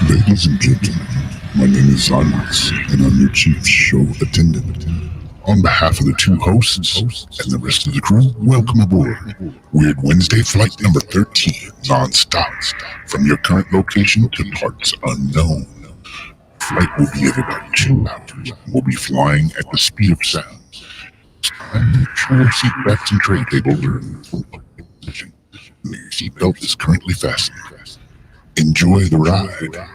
Ladies and gentlemen, my name is Onyx, and I'm your chief show attendant. On behalf of the two hosts and the rest of the crew, welcome aboard Weird Wednesday Flight number 13, non-stop, from your current location to parts unknown. Flight will be at about 2 hours. We'll be flying at the speed of sound. Make sure your seatbelts and tray tables are in position, and your seatbelt is currently fastened. Enjoy the ride.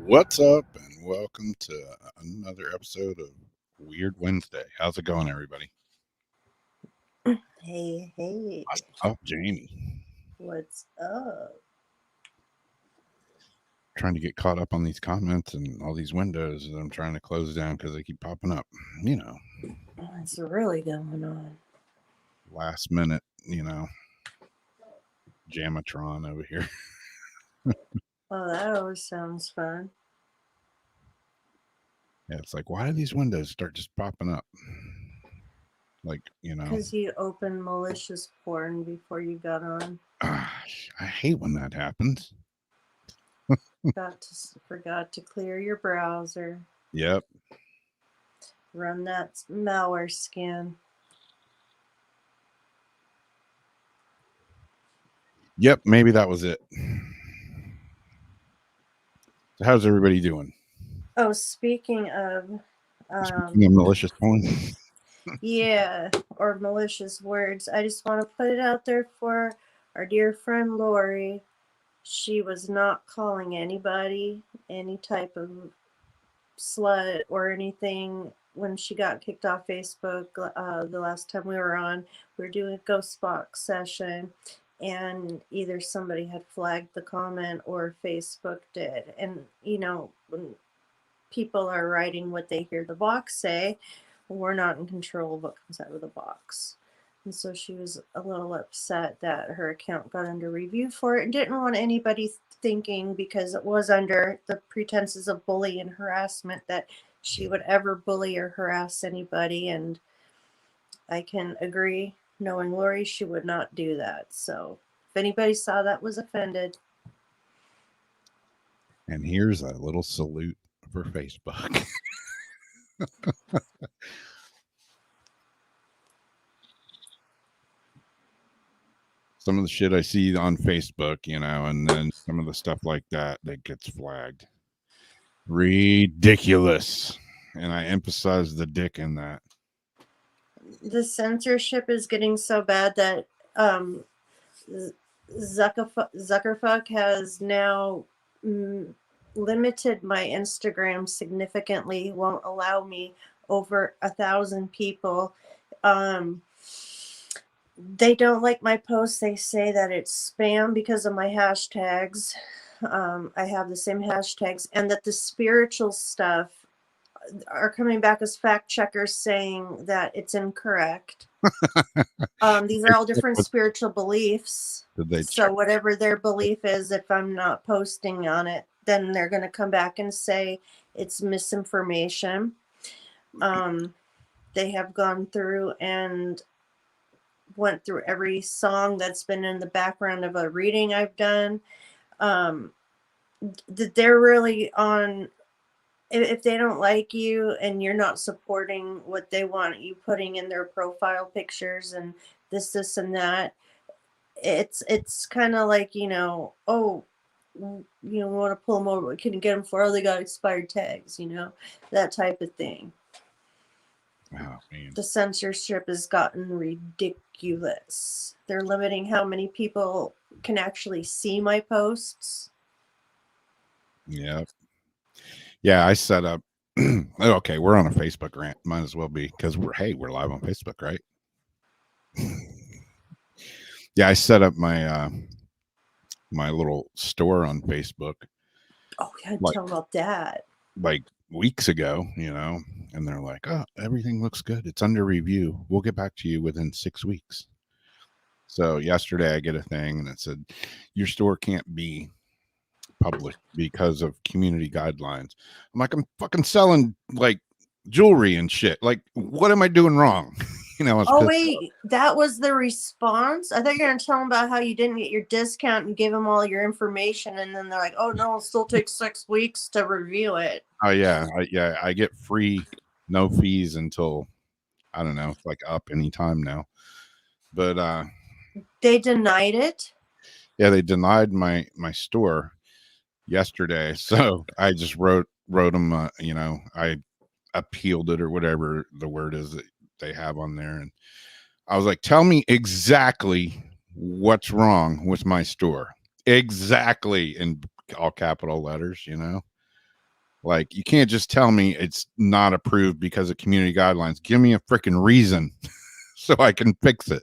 What's up, and welcome to another episode of Weird Wednesday. How's it going, everybody? Hey, What's up, Jamie? what's up? Trying to get caught up on these comments and all these windows that I'm trying to close down because they keep popping up. You know, What's really going on? last minute, Jamatron over here. Oh, that always sounds fun. Yeah, it's like, why do these windows start just popping up? Like, Because you opened malicious porn before you got on. I hate when that happens. Forgot to clear your browser. Yep. Run that malware scan. Yep, maybe that was it. So how's everybody doing? Oh, speaking of Malicious porn. Yeah, or malicious words, I just want to put it out there for our dear friend Lori. She was not calling anybody any type of slut or anything when she got kicked off Facebook. The last time we were on, we were doing a ghost box session, and either somebody had flagged the comment or Facebook did. And when people are writing what they hear the box say, we're not in control of what comes out of the box. And so she was a little upset that her account got under review for it and didn't want anybody thinking, because it was under the pretenses of bullying and harassment, that she would ever bully or harass anybody. And I can agree, knowing Lori, she would not do that. So if anybody saw that was offended. And here's a little salute for Facebook. Some of the shit I see on Facebook, and then some of the stuff like that gets flagged. Ridiculous. And I emphasize the dick in that. The censorship is getting so bad that Zuckerfuck has now limited my Instagram significantly, won't allow me over 1,000 people. They don't like my posts. They say that it's spam because of my hashtags. I have the same hashtags, and that the spiritual stuff are coming back as fact checkers saying that it's incorrect. These are all different spiritual beliefs. Did they So check? whatever their belief is, if I'm not posting on it, then they're going to come back and say it's misinformation. They have gone through and went through every song that's been in the background of a reading I've done. They're really on. If they don't like you and you're not supporting what they want you putting in their profile pictures and this and that, it's kind of like, oh, we want to pull them over. We couldn't get them for, they got expired tags, that type of thing. Oh, man. The censorship has gotten ridiculous. They're limiting how many people can actually see my posts. Yeah. Yeah, I set up. Okay, we're on a Facebook rant. Might as well be, because we're live on Facebook, right? Yeah, I set up my my little store on Facebook. Oh, yeah, tell about that. Like weeks ago, and they're like, "Oh, everything looks good. It's under review. We'll get back to you within 6 weeks." So yesterday I get a thing and it said, "Your store can't be published because of community guidelines." I'm like, I'm fucking selling like jewelry and shit. Like, what am I doing wrong? Oh, wait, that was the response? I thought you were going to tell them about how you didn't get your discount and give them all your information. And then they're like, oh, no, it still takes 6 weeks to review it. Oh, yeah. I get free, no fees until, I don't know, it's like up anytime now. But they denied it? Yeah, they denied my store yesterday. So I just wrote them, I appealed it or whatever the word is that they have on there. And I was like, tell me exactly what's wrong with my store. Exactly, in all capital letters, like, you can't just tell me it's not approved because of community guidelines. Give me a freaking reason so I can fix it.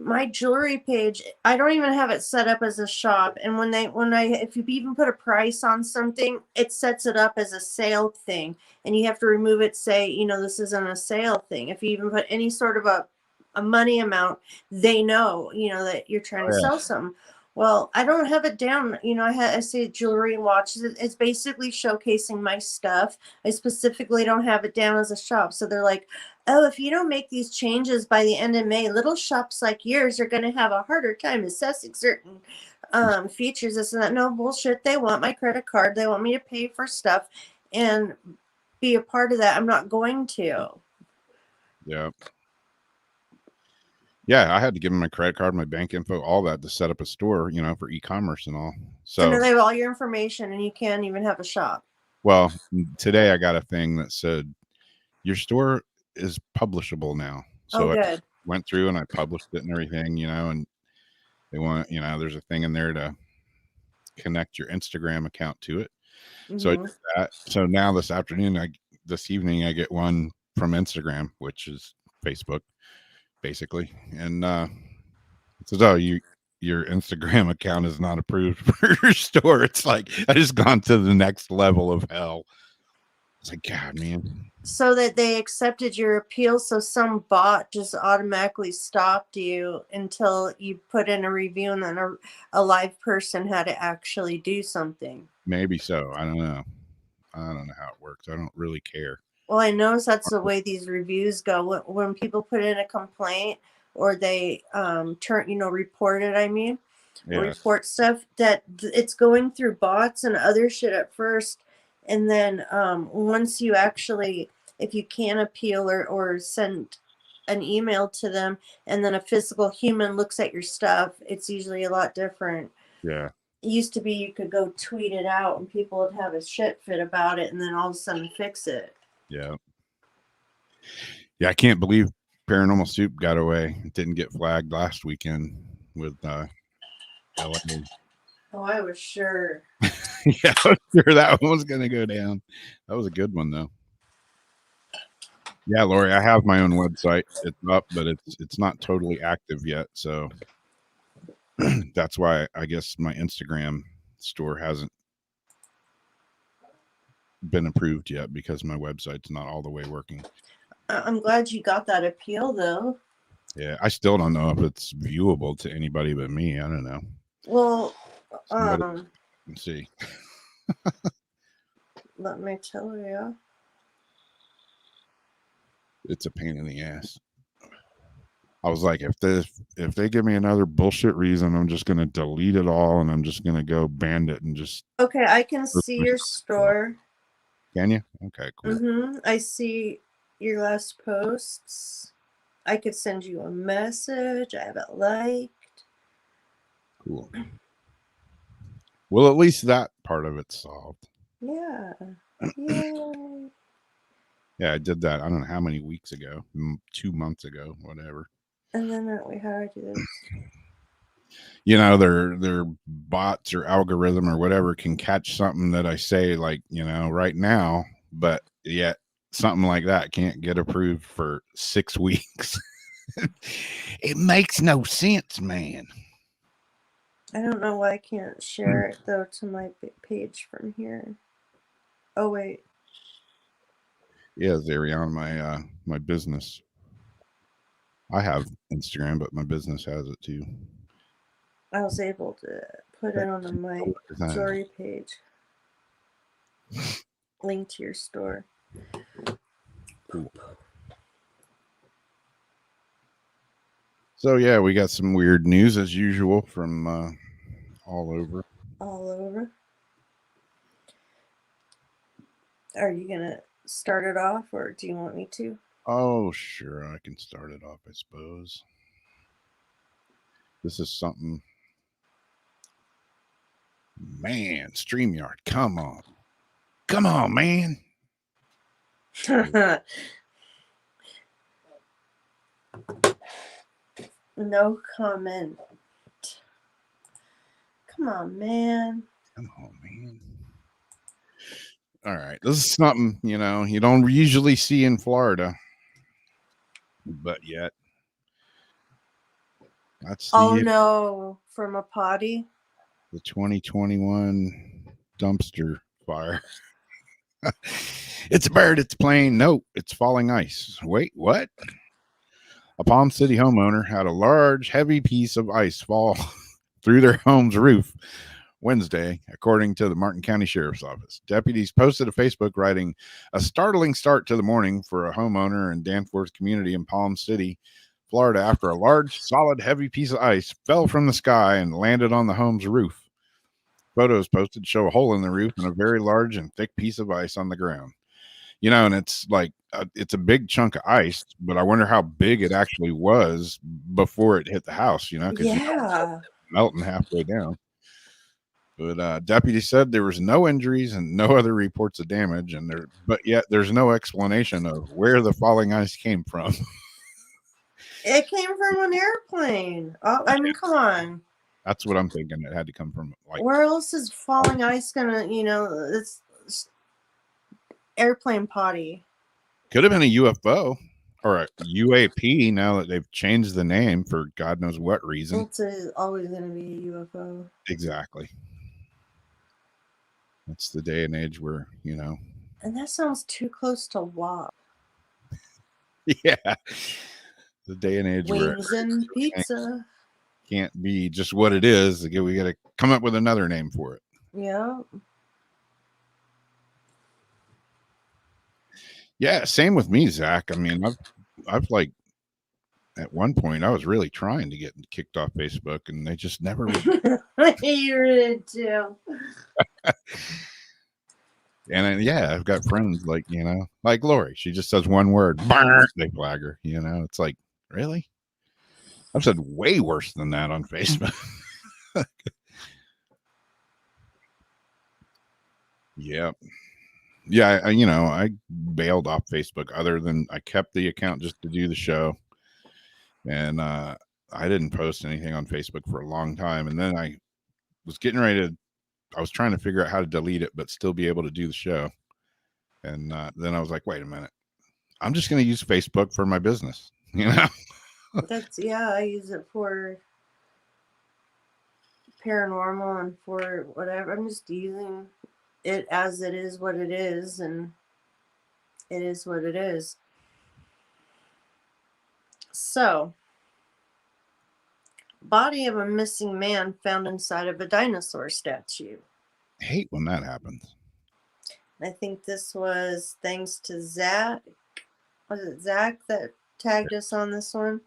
My jewelry page, I don't even have it set up as a shop. And if you even put a price on something, it sets it up as a sale thing. And you have to remove it, say, this isn't a sale thing. If you even put any sort of a money amount, they know, that you're trying to sell something. Well, I don't have it down. I say jewelry and watches. It's basically showcasing my stuff. I specifically don't have it down as a shop. So they're like, oh, if you don't make these changes by the end of May, little shops like yours are going to have a harder time assessing certain features. This and that. No bullshit. They want my credit card. They want me to pay for stuff and be a part of that. I'm not going to. Yeah. Yeah, I had to give them my credit card, my bank info, all that to set up a store, for e-commerce and all. So they have all your information and you can't even have a shop. Well, today I got a thing that said, your store is publishable now. So I went through and I published it and everything, and they want, there's a thing in there to connect your Instagram account to it. Mm-hmm. So I did that. So now this evening, I get one from Instagram, which is Facebook, basically. And it says, oh, your Instagram account is not approved for your store. It's like, I just gone to the next level of hell. It's like, God, man. So that they accepted your appeal, so some bot just automatically stopped you until you put in a review, and then a live person had to actually do something. Maybe so. I don't know. I don't know how it works. I don't really care. Well, I notice that's the way these reviews go. When people put in a complaint or they report it, report stuff, that it's going through bots and other shit at first. And then once you actually, if you can appeal or send an email to them, and then a physical human looks at your stuff, it's usually a lot different. Yeah. It used to be you could go tweet it out and people would have a shit fit about it and then all of a sudden fix it. Yeah. Yeah, I can't believe Paranormal Soup got away. It didn't get flagged last weekend with LA. Oh, I was sure. Yeah, I was sure that one was going to go down. That was a good one, though. Yeah, Lori, I have my own website. It's up, but it's not totally active yet. So that's why I guess my Instagram store hasn't been approved yet because my website's not all the way working. I'm glad you got that appeal, though. Yeah, I still don't know if it's viewable to anybody but me. I don't know. Well, let's see. Let me tell you. It's a pain in the ass. I was like, if they give me another bullshit reason, I'm just gonna delete it all and I'm just gonna go band it and just. Okay, I can see your store. Can you? Okay, cool. I see your last posts. I could send you a message. I have it liked. Cool. Well, at least that part of it's solved. Yeah. Yay. Yeah, I did that. I don't know how many weeks ago, 2 months ago, whatever. And then how do I do this? You know, their bots or algorithm or whatever can catch something that I say, like, you know, right now, but yet something like that can't get approved for 6 weeks. It makes no sense, man. I don't know why I can't share it though to my page from here. Oh wait. Yeah, Zary, on my business. I have Instagram, but my business has it too. I was able to put it on my story page. Link to your store. Cool. So yeah, we got some weird news as usual from all over. All over. Are you gonna start it off, or do you want me to? Oh, sure, I can start it off, I suppose. This is something. Man, StreamYard, come on. Come on, man. No comment. Come on, man. Come on, man. All right. This is something, you know, you don't usually see in Florida. But yet. That's no. From a potty? The 2021 dumpster fire. It's a bird, it's a plane. No, it's falling ice. Wait, what? A Palm City homeowner had a large, heavy piece of ice fall through their home's roof Wednesday, according to the Martin County Sheriff's Office. Deputies posted a Facebook writing, a startling start to the morning for a homeowner in Danforth community in Palm City, Florida, after a large, solid, heavy piece of ice fell from the sky and landed on the home's roof. Photos posted show a hole in the roof and a very large and thick piece of ice on the ground. You know, and it's like, it's a big chunk of ice, but I wonder how big it actually was before it hit the house, you know, because it's melting halfway down. But deputies said there was no injuries and no other reports of damage, but yet there's no explanation of where the falling ice came from. It came from an airplane. Oh, I mean, come on. That's what I'm thinking. It had to come from. Like, where else is falling ice gonna? You know, it's airplane potty. Could have been a UFO or a UAP. Now that they've changed the name for God knows what reason. It's always going to be a UFO. Exactly. It's the day and age where, you know. And that sounds too close to WAP. Yeah. The day and age wings and pizza can't be just what it is. We got to come up with another name for it. Yeah. Yeah, same with me, Zach. I mean, I've like, at one point, I was really trying to get kicked off Facebook, and they just never. You really do. And yeah, I've got friends like, you know, like Lori. She just says one word, they flag her. You know, it's like, really? I've said way worse than that on Facebook. Yep. Yeah, I bailed off Facebook, other than I kept the account just to do the show. And I didn't post anything on Facebook for a long time. And then I was getting ready to, I was trying to figure out how to delete it, but still be able to do the show. And then I was like, wait a minute. I'm just going to use Facebook for my business, you know? I use it for paranormal and for whatever. I'm just using it as it is what it is, and it is what it is. So, body of a missing man found inside of a dinosaur statue. I hate when that happens. I think this was thanks to Zach. Was it Zach that tagged us on this one?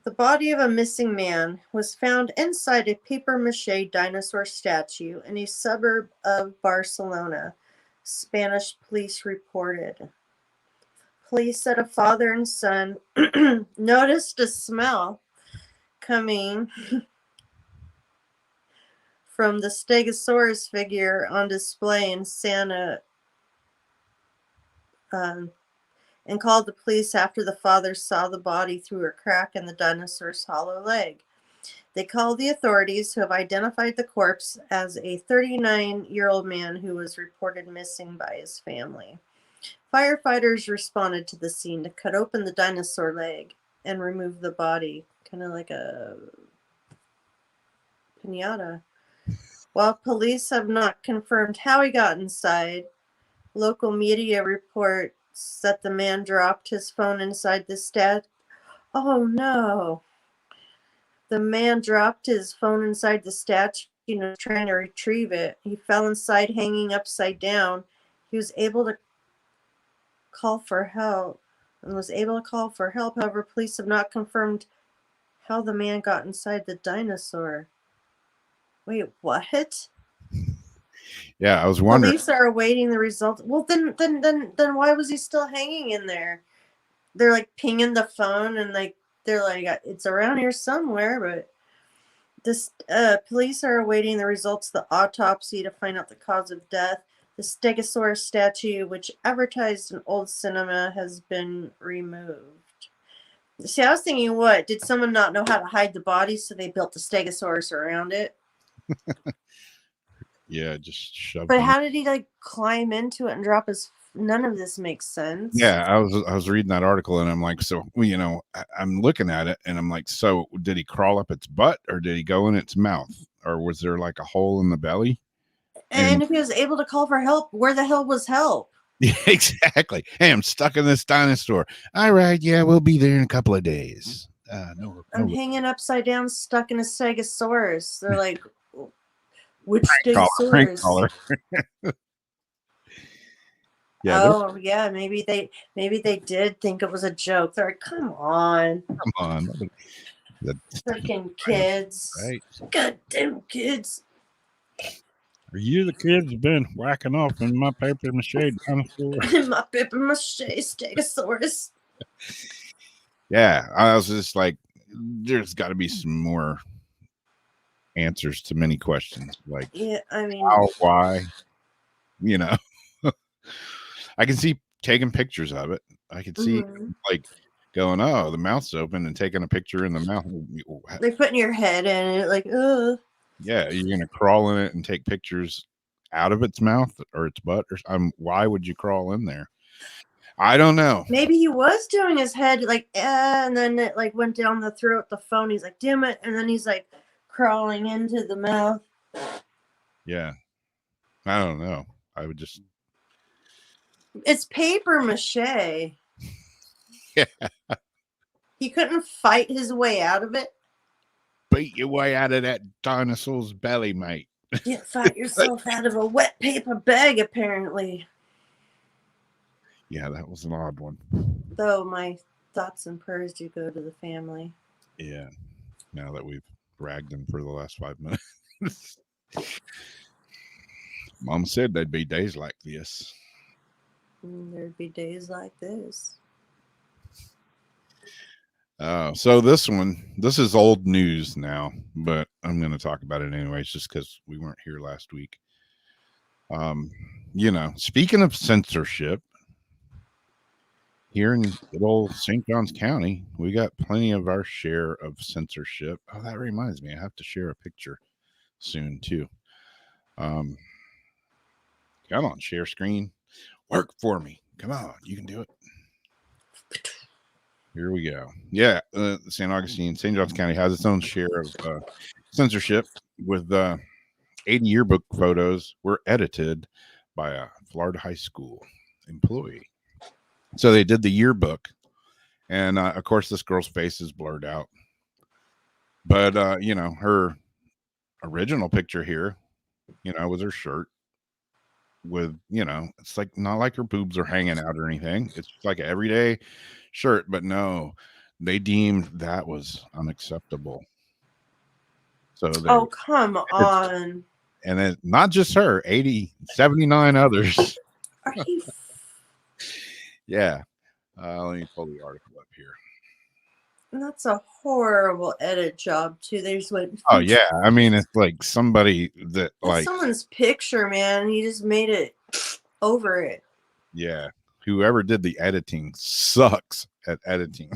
The body of a missing man was found inside a papier-mâché dinosaur statue in a suburb of Barcelona, Spanish police reported. Police said a father and son noticed a smell coming from the Stegosaurus figure on display in Santa, and called the police after the father saw the body through a crack in the dinosaur's hollow leg. They called the authorities, who have identified the corpse as a 39-year-old man who was reported missing by his family. Firefighters responded to the scene to cut open the dinosaur leg and remove the body, kind of like a piñata. While police have not confirmed how he got inside, local media reports that the man dropped his phone inside the statue. Oh no. The man dropped his phone inside the statue and was trying to retrieve it. He fell inside, hanging upside down. He was able to call for help. However, police have not confirmed how the man got inside the dinosaur. Wait, what? Yeah, I was wondering. Police are awaiting the results. Well, then why was he still hanging in there? They're like pinging the phone, and like they're like, it's around here somewhere. But this police are awaiting the results of the autopsy to find out the cause of death. The Stegosaurus statue, which advertised in old cinema, has been removed. See, I was thinking, what? Did someone not know how to hide the body, so they built the Stegosaurus around it? Yeah, just shoved. But how did he like climb into it and drop his? None of this makes sense. Yeah, I was reading that article, and I'm like, so I'm looking at it, and I'm like, so did he crawl up its butt, or did he go in its mouth, or was there like a hole in the belly? And if he was able to call for help, where the hell was help? Yeah, exactly. Hey, I'm stuck in this dinosaur. All right, yeah, we'll be there in a couple of days. I'm hanging upside down, stuck in a Stegosaurus. They're like, which Stegosaurus? Yeah. Oh yeah, maybe they did think it was a joke. They're like, come on. Freaking kids. Right. Goddamn kids. Are you the kids who've been whacking off in my papier-mâché dinosaur? In my papier-mâché Stegosaurus. Yeah, I was just like, there's got to be some more answers to many questions. Like, yeah, I mean, how, why, I can see taking pictures of it. I can see like going, oh, the mouth's open, and taking a picture in the mouth. Like putting your head in it, like, ugh. Yeah, you're gonna crawl in it and take pictures out of its mouth or its butt, or why would you crawl in there? I don't know. Maybe he was doing his head like, and then it like went down the throat, the phone. He's like, damn it, and then he's like crawling into the mouth. Yeah, I don't know. I would just. It's papier-mâché. Yeah. He couldn't fight his way out of it. Beat your way out of that dinosaur's belly, mate. You can't fight yourself out of a wet paper bag, apparently. Yeah, that was an odd one. Though my thoughts and prayers do go to the family. Yeah, now that we've ragged them for the last 5 minutes. Mom said there'd be days like this. There'd be days like this. So this is old news now, but I'm going to talk about it anyways, just because we weren't here last week. Speaking of censorship, here in good old St. Johns County, we got plenty of our share of censorship. Oh, that reminds me, I have to share a picture soon too. Come on, share screen. Work for me. Come on, you can do it. Here we go. Yeah, St. Johns County has its own share of censorship with 80 yearbook photos were edited by a Florida high school employee. So they did the yearbook, and of course, this girl's face is blurred out. But her original picture here, was her shirt with, it's like not like her boobs are hanging out or anything. It's just like an everyday shirt, but no, they deemed that was unacceptable. So oh, come on. And then not just her, 79 others. Are you? Yeah. Let me pull the article up here. That's a horrible edit job too. They just went. Oh yeah, I mean it's like somebody that That's someone's picture, man. He just made it over it. Yeah, whoever did the editing sucks at editing.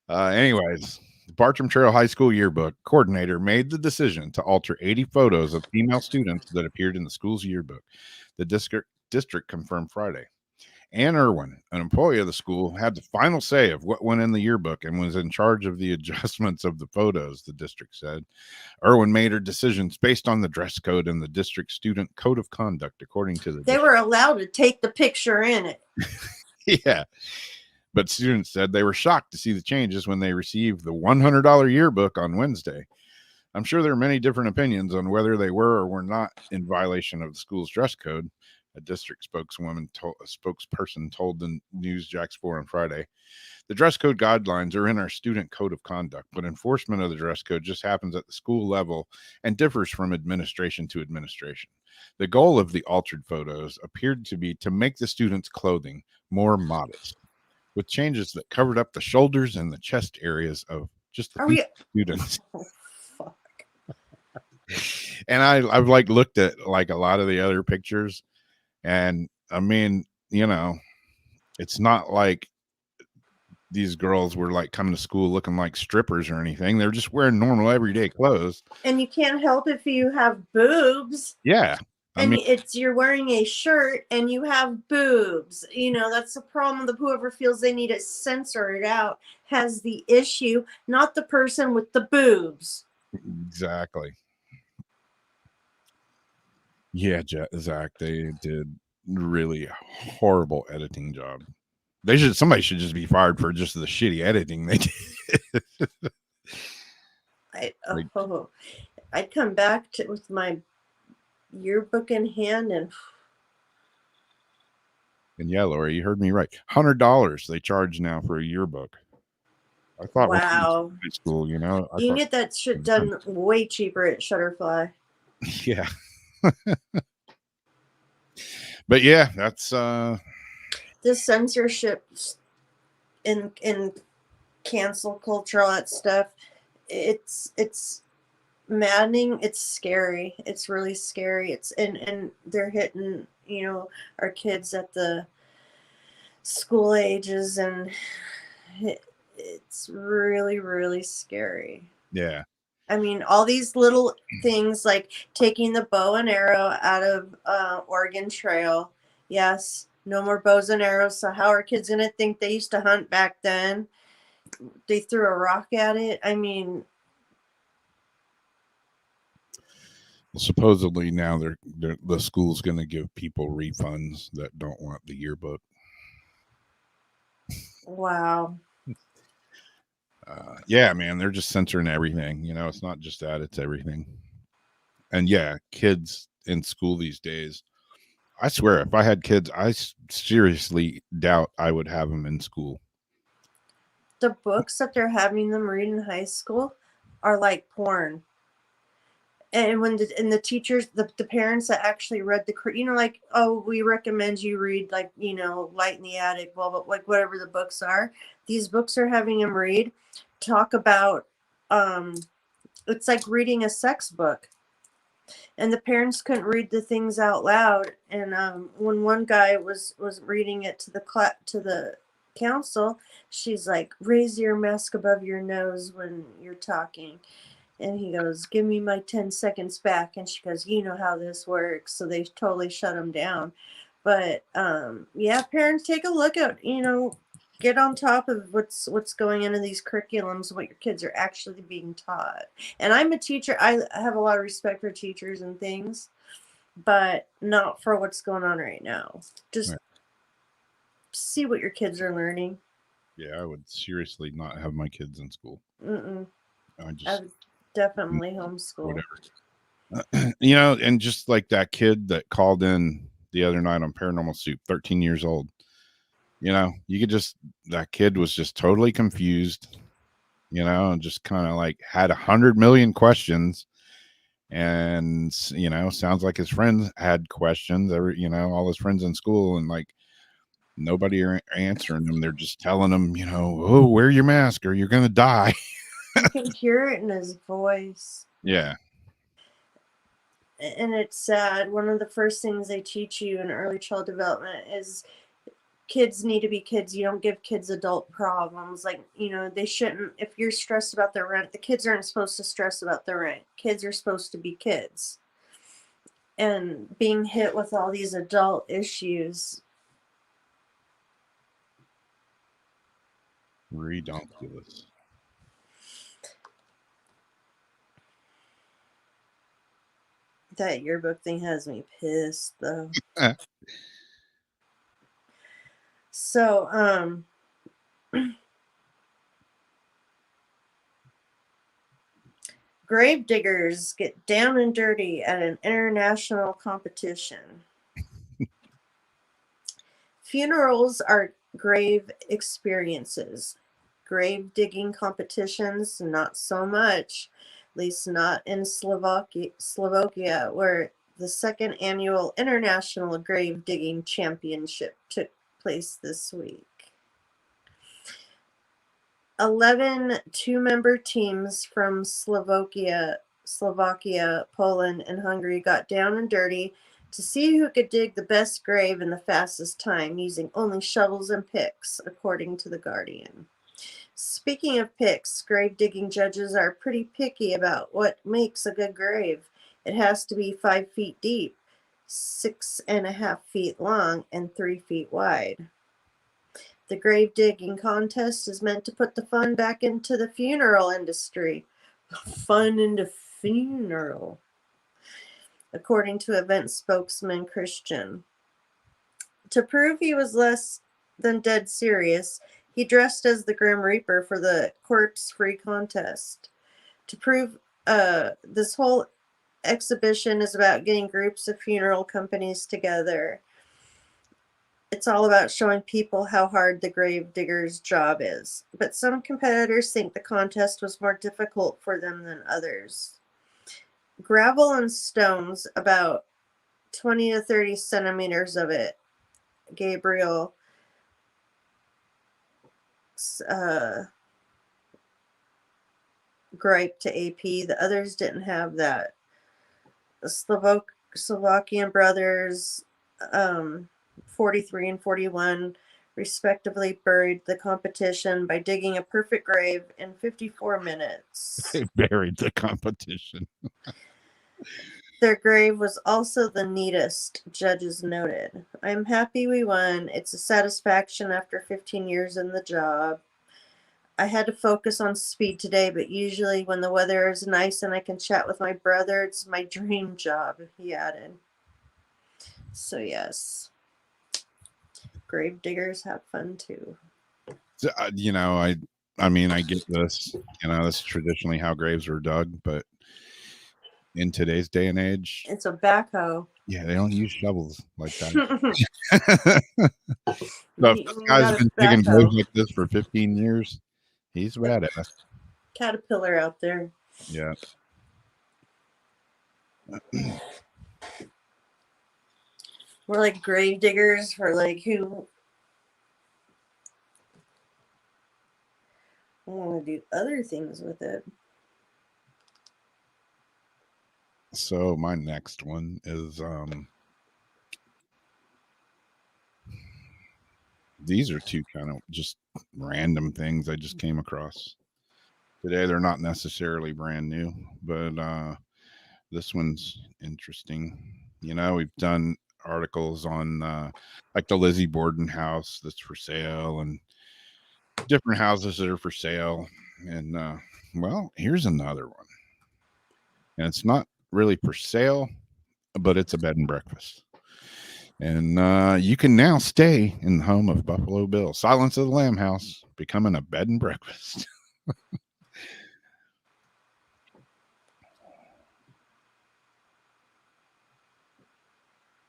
Anyways, the Bartram Trail High School yearbook coordinator made the decision to alter 80 photos of female students that appeared in the school's yearbook. The district confirmed Friday. Ann Irwin, an employee of the school, had the final say of what went in the yearbook and was in charge of the adjustments of the photos, the district said. Irwin made her decisions based on the dress code and the district student code of conduct, according to the They were allowed to take the picture in it. Yeah. But students said they were shocked to see the changes when they received the $100 yearbook on Wednesday. I'm sure there are many different opinions on whether they were or were not in violation of the school's dress code. A district spokesperson told the News Jax 4 on Friday. The dress code guidelines are in our student code of conduct, but enforcement of the dress code just happens at the school level and differs from administration to administration. The goal of the altered photos appeared to be to make the students' clothing more modest, with changes that covered up the shoulders and the chest areas of just the students. Oh, fuck. And I've like looked at like a lot of the other pictures. And I mean, it's not like these girls were like coming to school looking like strippers or anything. They're just wearing normal everyday clothes. And you can't help if you have boobs. Yeah. You're wearing a shirt and you have boobs. That's the problem. Whoever feels they need it censored out has the issue, not the person with the boobs. Exactly. Yeah, Zach, they did really horrible editing job. Somebody should just be fired for just the shitty editing they did. I'd come back with my yearbook in hand and yeah, Lori, you heard me right. $100 they charge now for a yearbook. I thought wow, high school, you can get that shit done way cheaper at Shutterfly. Yeah. But yeah, that's the censorship in cancel culture, all that stuff. It's maddening. It's scary. It's really scary. And they're hitting our kids at the school ages, and it's really, really scary. Yeah. I mean, all these little things like taking the bow and arrow out of Oregon Trail. Yes, no more bows and arrows. So how are kids going to think they used to hunt back then? They threw a rock at it. I mean, supposedly now the school's going to give people refunds that don't want the yearbook. Wow. Yeah, man, they're just censoring everything. It's not just that, it's everything. And yeah, kids in school these days, I swear, if I had kids, I seriously doubt I would have them in school. The books that they're having them read in high school are like porn. And when the teachers, the parents that actually read like, oh, we recommend you read like, Light in the Attic, blah, blah, like whatever the books are. These books are having them talk about, it's like reading a sex book. And the parents couldn't read the things out loud. And when one guy was reading it to the council, she's like, raise your mask above your nose when you're talking. And he goes, give me my 10 seconds back. And she goes, you know how this works. So they totally shut him down. But, yeah, parents, take a look at, Get on top of what's going into these curriculums, what your kids are actually being taught. And I'm a teacher. I have a lot of respect for teachers and things, but not for what's going on right now. Just see what your kids are learning. Yeah, I would seriously not have my kids in school. I would definitely homeschool. Whatever. And just like that kid that called in the other night on Paranormal Soup, 13 years old. That kid was just totally confused, and just kind of like had 100 million questions. And, sounds like his friends had questions, all his friends in school, and like nobody are answering them. They're just telling him, oh, wear your mask or you're going to die. You can hear it in his voice. Yeah. And it's sad. One of the first things they teach you in early child development is kids need to be kids. You don't give kids adult problems. Like, they shouldn't. If you're stressed about their rent, the kids aren't supposed to stress about their rent. Kids are supposed to be kids. And being hit with all these adult issues. Redonkulous. That yearbook thing has me pissed, though. So, grave diggers get down and dirty at an international competition. Funerals are grave experiences. Grave digging competitions, not so much. At least not in Slovakia, where the second annual International Grave Digging Championship took place this week. 11 two-member teams from Slovakia, Poland, and Hungary got down and dirty to see who could dig the best grave in the fastest time using only shovels and picks, according to The Guardian. Speaking of picks, grave digging judges are pretty picky about what makes a good grave. It has to be 5 feet deep, 6.5 feet long, and 3 feet wide. The grave digging contest is meant to put the fun back into the funeral industry. Fun into funeral, according to event spokesman Christian. To prove he was less than dead serious, he dressed as the Grim Reaper for the corpse-free contest. To prove this whole exhibition is about getting groups of funeral companies together. It's all about showing people how hard the grave digger's job is. But some competitors think the contest was more difficult for them than others. Gravel and stones, about 20 to 30 centimeters of it, Gabriel gripe to AP. The others didn't have that. The Slovakian brothers, 43 and 41, respectively, buried the competition by digging a perfect grave in 54 minutes. They buried the competition. Their grave was also the neatest, judges noted. I'm happy we won. It's a satisfaction after 15 years in the job. I had to focus on speed today, but usually when the weather is nice and I can chat with my brother, it's my dream job, he added. So, yes. Grave diggers have fun, too. So, I mean, I get this. This is traditionally how graves were dug, but in today's day and age, it's a backhoe. Yeah, they don't use shovels like that. So if this guy's been digging graves like this for 15 years, he's badass. Caterpillar out there. Yeah. We're like grave diggers for like who I want to do other things with it. So my next one is these are two kind of just random things I just came across today. They're not necessarily brand new, but this one's interesting. We've done articles on like the Lizzie Borden house that's for sale, and different houses that are for sale. And well, here's another one. And it's not really for sale, but it's a bed and breakfast. And you can now stay in the home of Buffalo Bill. Silence of the Lamb House becoming a bed and breakfast.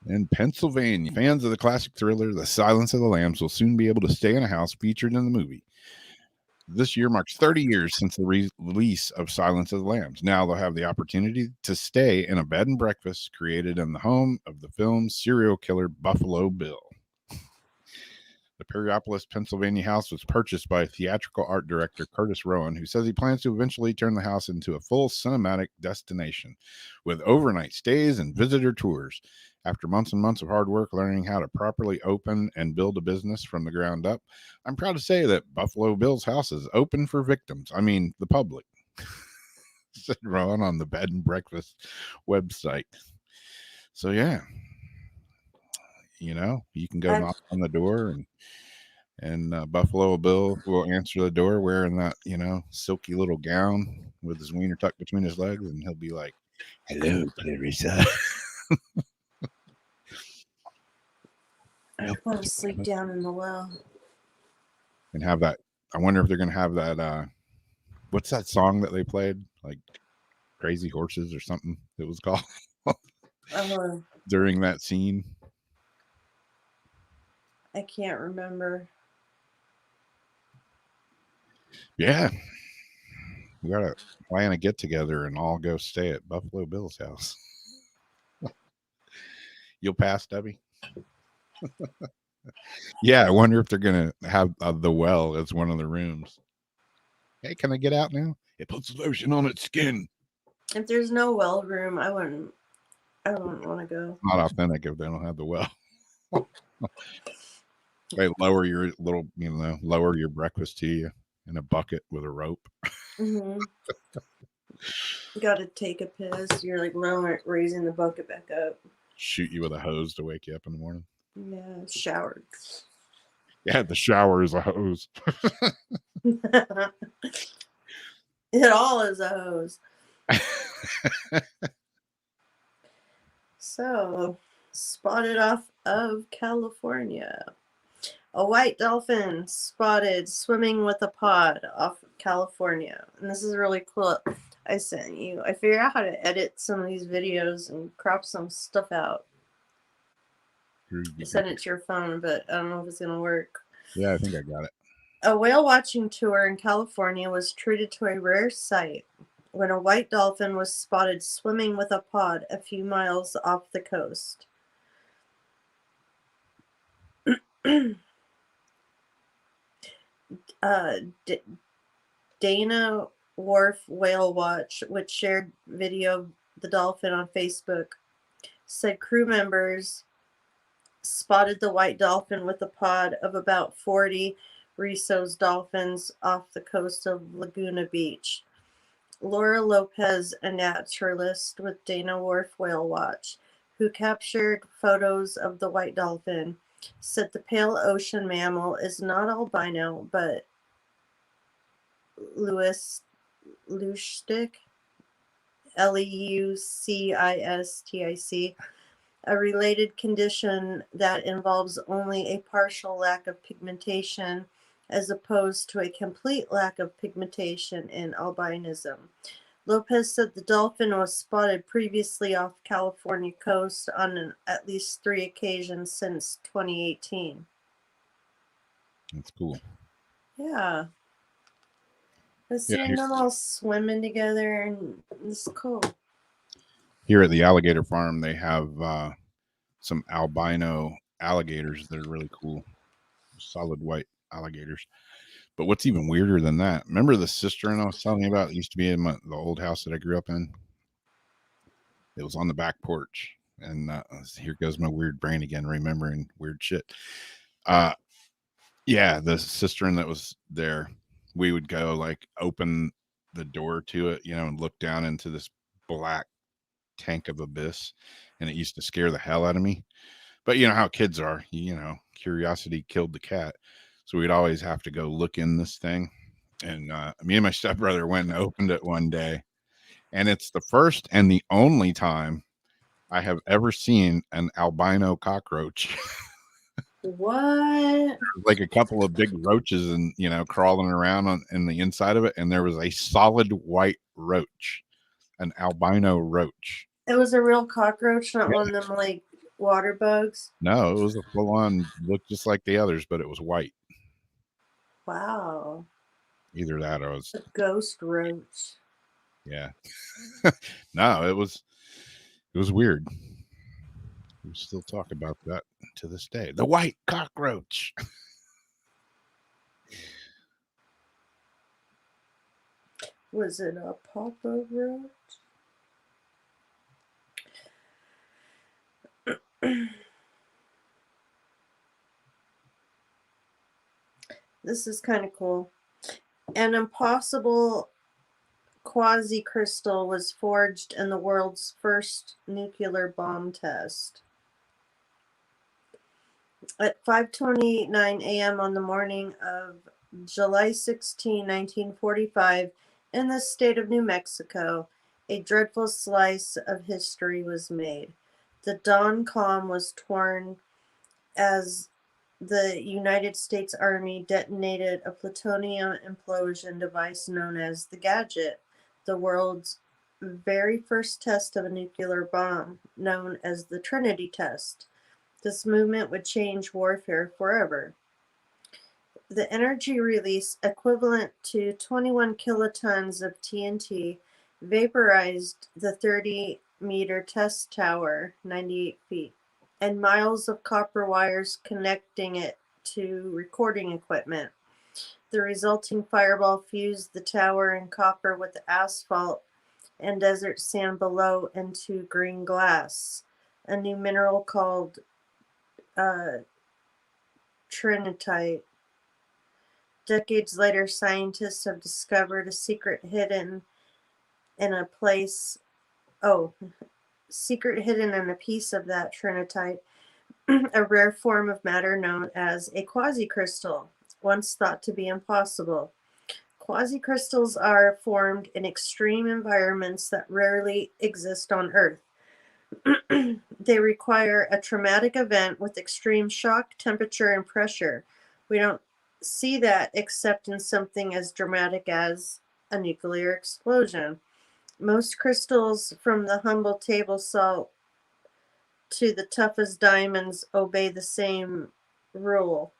In Pennsylvania, fans of the classic thriller The Silence of the Lambs will soon be able to stay in a house featured in the movie. This year marks 30 years since the release of Silence of the Lambs. Now they'll have the opportunity to stay in a bed and breakfast created in the home of the film's serial killer Buffalo Bill. The Perryopolis, Pennsylvania house was purchased by theatrical art director Curtis Rowan, who says he plans to eventually turn the house into a full cinematic destination with overnight stays and visitor tours. After months and months of hard work learning how to properly open and build a business from the ground up, I'm proud to say that Buffalo Bill's house is open for victims. I mean, the public. Said Rowan on the bed and breakfast website. So, yeah. You know, you can go knock on the door and Buffalo Bill will answer the door wearing that, you know, silky little gown with his wiener tucked between his legs, and he'll be like, "Hello, Clarissa." I want to sleep down in the well. And have that. I wonder if they're going to have that. What's that song that they played? Like Crazy Horses or something it was called during that scene. I can't remember. Yeah. We got to plan a get together and all go stay at Buffalo Bill's house. You'll pass, Debbie? Yeah, I wonder if they're going to have the well as one of the rooms. Hey, can I get out now? It puts lotion on its skin. If there's no well room, I wouldn't want to go. Not authentic if they don't have the well. They lower your little, you know, lower your breakfast to you in a bucket with a rope. Mm-hmm. You got to take a piss. You're like raising the bucket back up. Shoot you with a hose to wake you up in the morning. Yeah, showered. Yeah, the shower is a hose. It all is a hose. So, spotted off of California. A white dolphin spotted swimming with a pod off of California. And this is really cool. I sent you. I figured out how to edit some of these videos and crop some stuff out. I sent it to your phone, but I don't know if it's going to work. Yeah, I think I got it. A whale watching tour in California was treated to a rare sight when a white dolphin was spotted swimming with a pod a few miles off the coast. Dana Wharf Whale Watch, which shared video of the dolphin on Facebook, said crew members spotted the white dolphin with a pod of about 40 Risso's dolphins off the coast of Laguna Beach. Laura Lopez, a naturalist with Dana Wharf Whale Watch, who captured photos of the white dolphin, said the pale ocean mammal is not albino, but leucistic, leucistic, a related condition that involves only a partial lack of pigmentation as opposed to a complete lack of pigmentation in albinism. Lopez said the dolphin was spotted previously off California coast on at least 3 occasions since 2018. That's cool. Yeah. I've seen them all swimming together, and it's cool. Here at the alligator farm, they have some albino alligators that are really cool. Solid white alligators. But what's even weirder than that, remember the cistern I was telling you about? It used to be in the old house that I grew up in. It was on the back porch. And here goes my weird brain again, remembering weird shit. Yeah, the cistern that was there, we would go like open the door to it, you know, and look down into this black tank of abyss, and it used to scare the hell out of me. But you know how kids are, you know, curiosity killed the cat. So we'd always have to go look in this thing. And me and my stepbrother went and opened it one day. And it's the first and the only time I have ever seen an albino cockroach. What? Like a couple of big roaches and, crawling around in the inside of it. And there was a solid white roach, an albino roach. It was a real cockroach, not one of them like water bugs? No, it was a full-on, looked just like the others, but it was white. Wow. Either that or it was a ghost roach. Yeah. No, it was weird. We still talk about that to this day. The white cockroach. Was it a papa roach? This is kind of cool. An impossible quasi-crystal was forged in the world's first nuclear bomb test. At 5:29 a.m. on the morning of July 16, 1945, in the state of New Mexico, a dreadful slice of history was made. The dawn calm was torn as the United States Army detonated a plutonium implosion device known as the Gadget, the world's very first test of a nuclear bomb, known as the Trinity test. This movement would change warfare forever. The energy release, equivalent to 21 kilotons of TNT, vaporized the 30-meter test tower, 98 feet, and miles of copper wires connecting it to recording equipment. The resulting fireball fused the tower and copper with the asphalt and desert sand below into green glass, a new mineral called Trinity. Decades later, scientists have discovered a secret hidden in a piece of that Trinity, a rare form of matter known as a quasi-crystal, once thought to be impossible. Quasi-crystals are formed in extreme environments that rarely exist on Earth. They require a traumatic event with extreme shock, temperature, and pressure. We don't see that except in something as dramatic as a nuclear explosion. Most crystals, from the humble table salt to the toughest diamonds, obey the same rule.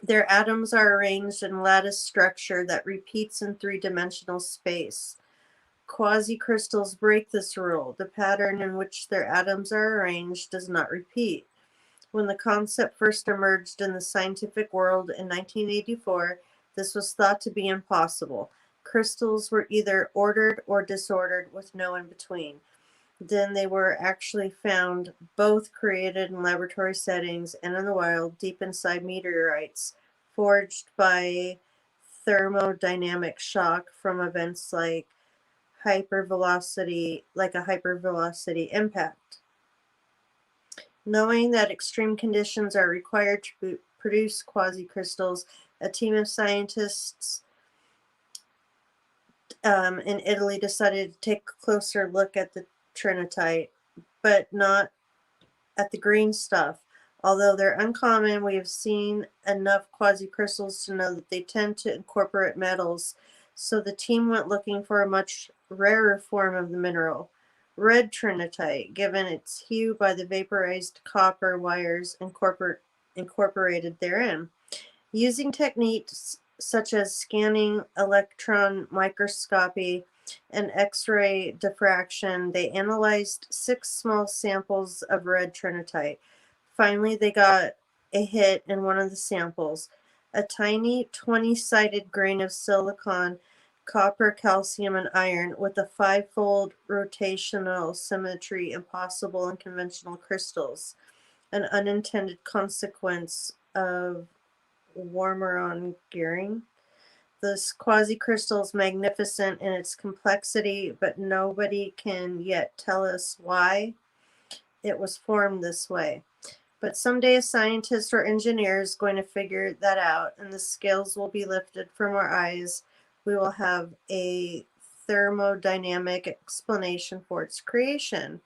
Their atoms are arranged in lattice structure that repeats in three-dimensional space. Quasi-crystals break this rule. The pattern in which their atoms are arranged does not repeat. When the concept first emerged in the scientific world in 1984, this was thought to be impossible. Crystals were either ordered or disordered with no in between. Then they were actually found, both created in laboratory settings and in the wild, deep inside meteorites, forged by thermodynamic shock from events like a hypervelocity impact. Knowing that extreme conditions are required to produce quasi-crystals, a team of scientists in Italy decided to take a closer look at the Trinity, but not at the green stuff. Although they're uncommon, we have seen enough quasi-crystals to know that they tend to incorporate metals, so the team went looking for a much rarer form of the mineral, red Trinity, given its hue by the vaporized copper wires incorporated therein. Using techniques such as scanning, electron microscopy, and X-ray diffraction, they analyzed 6 small samples of red Trinity. Finally, they got a hit in one of the samples, a tiny 20-sided grain of silicon, copper, calcium, and iron with a 5-fold rotational symmetry impossible in conventional crystals, an unintended consequence of Warmer gearing. This quasi-crystal is magnificent in its complexity, but nobody can yet tell us why it was formed this way. But someday a scientist or engineer is going to figure that out, and the scales will be lifted from our eyes. We will have a thermodynamic explanation for its creation.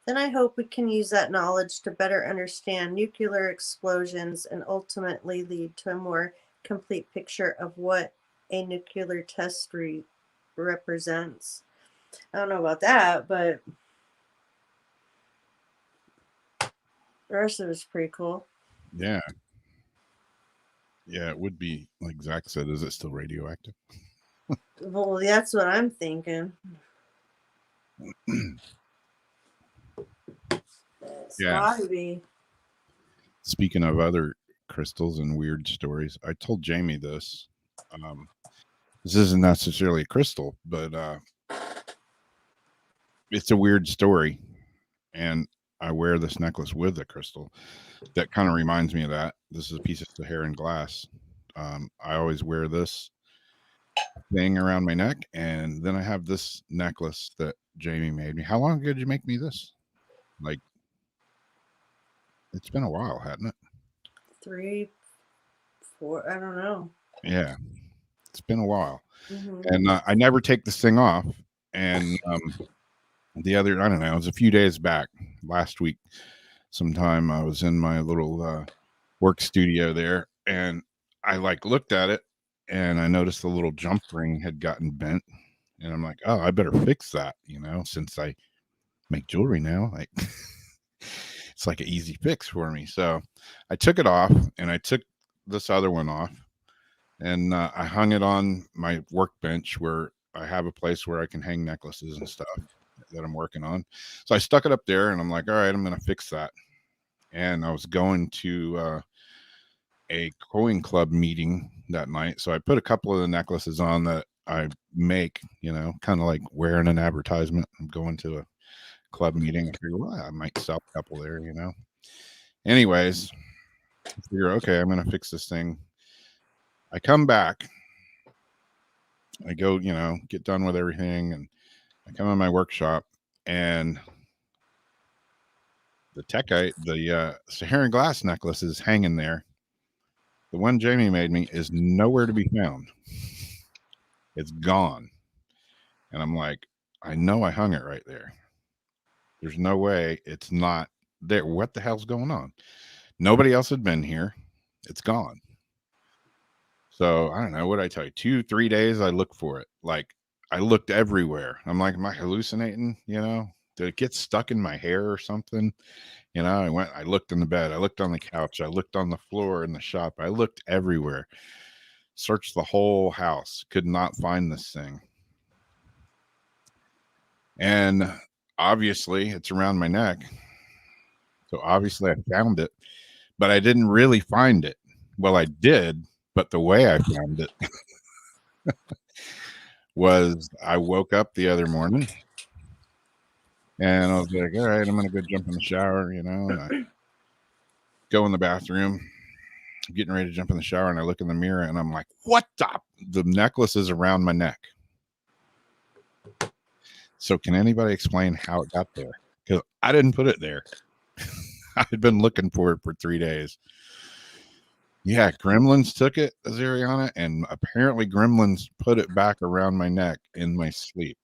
Then I hope we can use that knowledge to better understand nuclear explosions and ultimately lead to a more complete picture of what a nuclear test represents. I don't know about that, but the rest of it's pretty cool. Yeah. Yeah, it would be, like Zach said, is it still radioactive? Well, that's what I'm thinking. It's gotta be. Speaking of other crystals and weird stories, I told Jamie this. This isn't necessarily a crystal, but it's a weird story. And I wear this necklace with a crystal that kind of reminds me of that. This is a piece of Saharan glass. I always wear this thing around my neck, and then I have this necklace that Jamie made me. How long ago did you make me this? Like, it's been a while, hasn't it? 3, 4, I don't know. Yeah, it's been a while. And I never take this thing off. And the other, I don't know, it was a few days back, last week sometime, I was in my little work studio there, and I looked at it, and I noticed the little jump ring had gotten bent, and I'm like, oh, I better fix that, since I make jewelry now. It's like an easy fix for me. So I took it off, and I took this other one off, and I hung it on my workbench where I have a place where I can hang necklaces and stuff that I'm working on. So I stuck it up there, and I'm like, all right, I'm going to fix that. And I was going to a coin club meeting that night. So I put a couple of the necklaces on that I make, kind of like wearing an advertisement. I'm going to a club meeting. I figure, well, I might sell a couple there, Anyways, I figure, okay, I'm going to fix this thing. I come back. I go, get done with everything, and I come in my workshop, and the Saharan glass necklace is hanging there. The one Jamie made me is nowhere to be found. It's gone. And I'm like, I know I hung it right there. There's no way it's not there. What the hell's going on? Nobody else had been here. It's gone. So I don't know. What did I tell you? 2-3 days I looked for it. I looked everywhere. I'm like, am I hallucinating? Did it get stuck in my hair or something? I looked in the bed. I looked on the couch. I looked on the floor in the shop. I looked everywhere. Searched the whole house. Could not find this thing. And obviously it's around my neck. So obviously I found it, but I didn't really find it. Well, I did, but the way I found it was I woke up the other morning, and I was like, all right, I'm going to go jump in the shower, and I go in the bathroom, getting ready to jump in the shower, and I look in the mirror, and I'm like, what the necklace is around my neck. So can anybody explain how it got there? Because I didn't put it there. I had been looking for it for 3 days. Yeah, gremlins took it, Azariana, and apparently gremlins put it back around my neck in my sleep.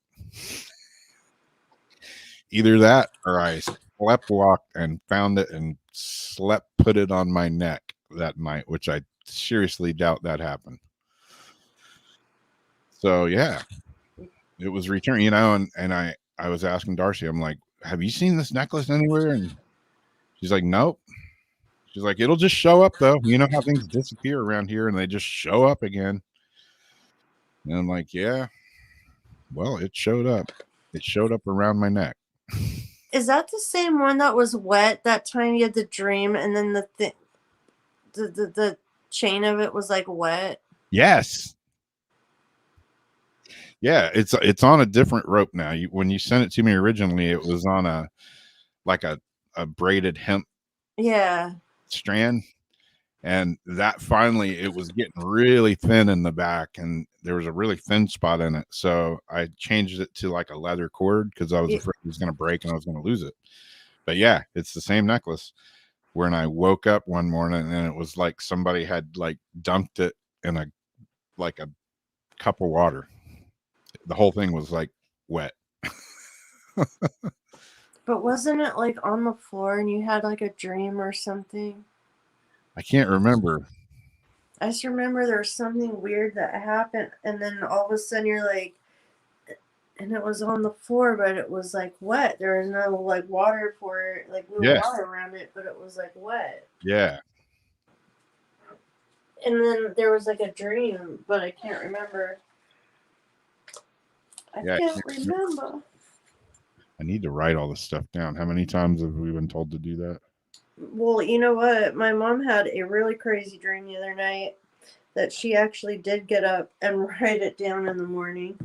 Either that or I slept walked and found it and put it on my neck that night, which I seriously doubt that happened. So yeah, it was returned, and I was asking Darcy, I'm like, have you seen this necklace anywhere? And she's like, nope. She's like, it'll just show up though. You know how things disappear around here and they just show up again. And I'm like, yeah, well, it showed up. It showed up around my neck. Is that the same one that was wet that time you had the dream, and then the chain of it was wet? Yes. Yeah, it's on a different rope now. When you sent it to me originally, it was on a braided hemp strand, and that finally it was getting really thin in the back, and there was a really thin spot in it. So I changed it to a leather cord because I was afraid it was going to break and I was going to lose it. But yeah, it's the same necklace. when I woke up one morning and it was like somebody had like dunked it in a cup of water. The whole thing was like wet. But wasn't it like on the floor and you had like a dream or something? I can't remember. I just remember there was something weird that happened, and then all of a sudden you're like, and it was on the floor, but it was like wet. There was no like water for it, like no water around it, but it was like wet. Yeah. And then there was like a dream, but I can't remember. I can't remember. I need to write all this stuff down. How many times have we been told to do that? Well, you know what? My mom had a really crazy dream the other night that she actually did get up and write it down in the morning.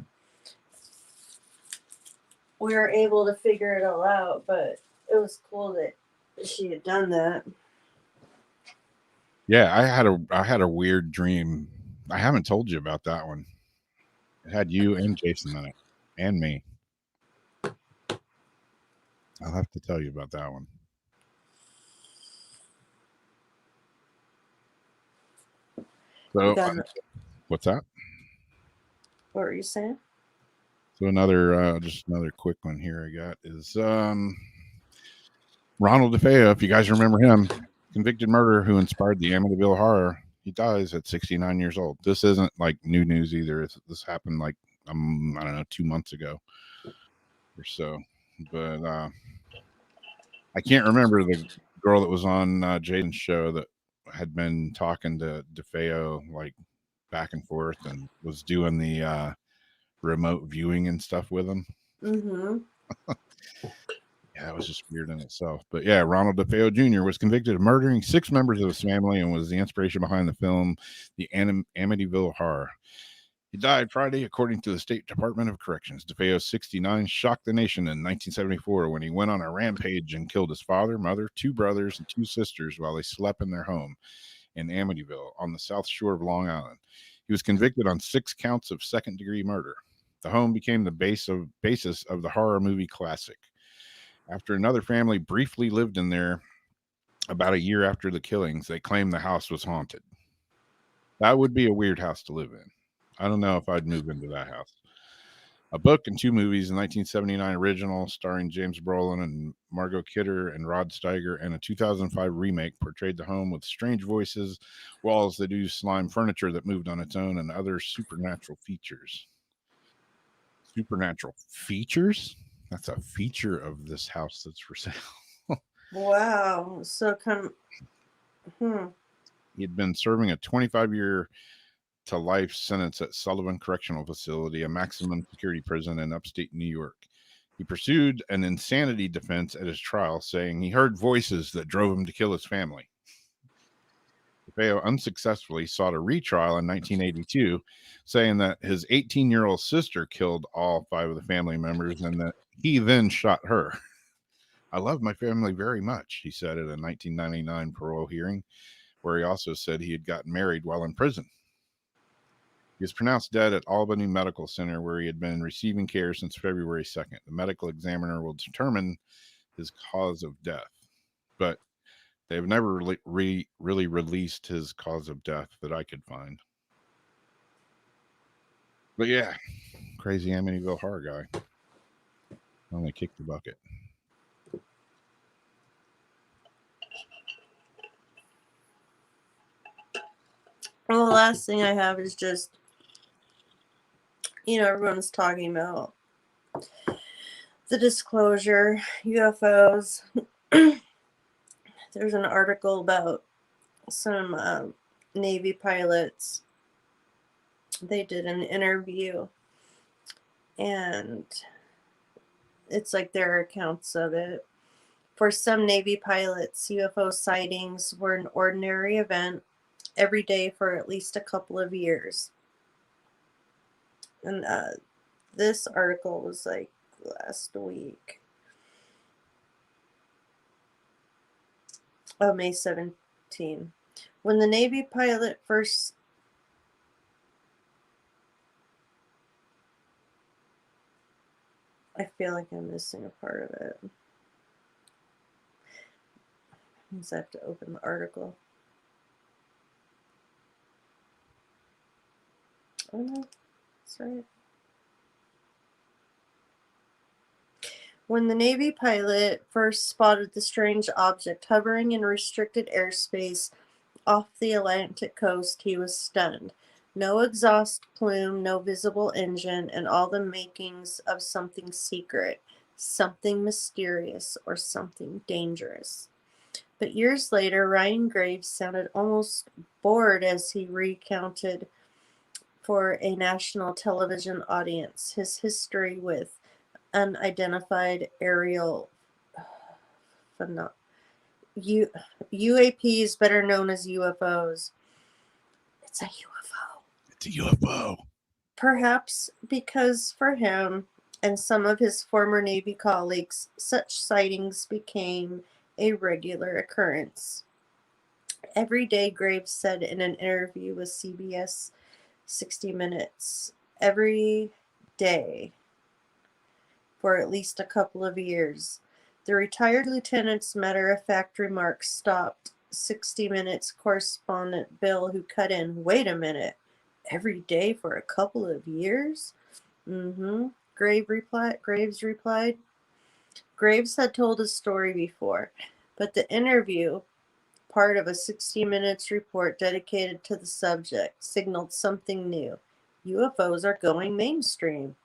We were able to figure it all out, but it was cool that she had done that. Yeah, I had a weird dream. I haven't told you about that one. It had you and Jason in it, and me. I'll have to tell you about that one. So, what's that? What were you saying? So just another quick one here I got is Ronald Defeo. If you guys remember him, convicted murderer who inspired the Amityville Horror. He dies at 69 years old. This isn't like new news either. This happened like I don't know, 2 months ago or so. But I can't remember the girl that was on Jaden's show that had been talking to DeFeo like back and forth and was doing the remote viewing and stuff with him. Mm-hmm. Yeah, it was just weird in itself. But yeah, Ronald Defeo Jr. was convicted of murdering 6 members of his family and was the inspiration behind the film The Amityville Horror. He died Friday, according to the State Department of Corrections. DeFeo, 69, shocked the nation in 1974 when he went on a rampage and killed his father, mother, 2 brothers, and 2 sisters while they slept in their home in Amityville on the south shore of Long Island. He was convicted on 6 counts of second-degree murder. The home became the basis of the horror movie classic. After another family briefly lived in there about a year after the killings, they claimed the house was haunted. That would be a weird house to live in. I don't know if I'd move into that house. A book and 2 movies, a 1979 original starring James Brolin and Margot Kidder and Rod Steiger, and a 2005 remake portrayed the home with strange voices, walls that used slime, furniture that moved on its own, and other supernatural features. Supernatural features? That's a feature of this house that's for sale. Wow. So He had been serving a 25-year to life sentence at Sullivan Correctional Facility, a maximum security prison in upstate New York. He pursued an insanity defense at his trial, saying he heard voices that drove him to kill his family. DeFeo unsuccessfully sought a retrial in 1982, saying that his 18-year-old sister killed all 5 of the family members and that he then shot her. I love my family very much, he said at a 1999 parole hearing, where he also said he had gotten married while in prison. He was pronounced dead at Albany Medical Center, where he had been receiving care since February 2nd. The medical examiner will determine his cause of death, but they've never really released his cause of death that I could find. But yeah, crazy Amityville Horror guy. Only kicked the bucket. Well, the last thing I have is just, everyone's talking about the disclosure, UFOs. There's an article about some Navy pilots. They did an interview, and it's like their accounts of it. For some Navy pilots, UFO sightings were an ordinary event every day for at least a couple of years. And this article was like last week. Oh, May 17. When the Navy pilot first... I feel like I'm missing a part of it. I have to open the article. Oh no, that's right. When the Navy pilot first spotted the strange object hovering in restricted airspace off the Atlantic coast, he was stunned. No exhaust plume, no visible engine, and all the makings of something secret, something mysterious, or something dangerous. But years later, Ryan Graves sounded almost bored as he recounted for a national television audience his history with unidentified aerial UAPs, better known as UFOs. It's a UFO. It's a UFO. Perhaps because for him and some of his former Navy colleagues, such sightings became a regular occurrence. Every day, Graves said in an interview with CBS 60 Minutes, every day for at least a couple of years. The retired lieutenant's matter-of-fact remarks stopped 60 Minutes correspondent Bill, who cut in, "Wait a minute, every day for a couple of years?" Graves replied. Graves had told his story before, but the interview, part of a 60 Minutes report dedicated to the subject, signaled something new. UFOs are going mainstream.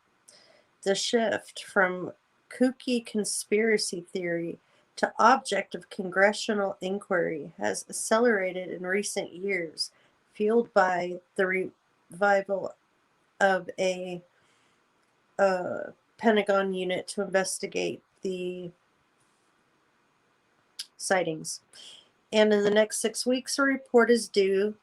The shift from kooky conspiracy theory to object of congressional inquiry has accelerated in recent years, fueled by the revival of a Pentagon unit to investigate the sightings. And in the next 6 weeks, a report is due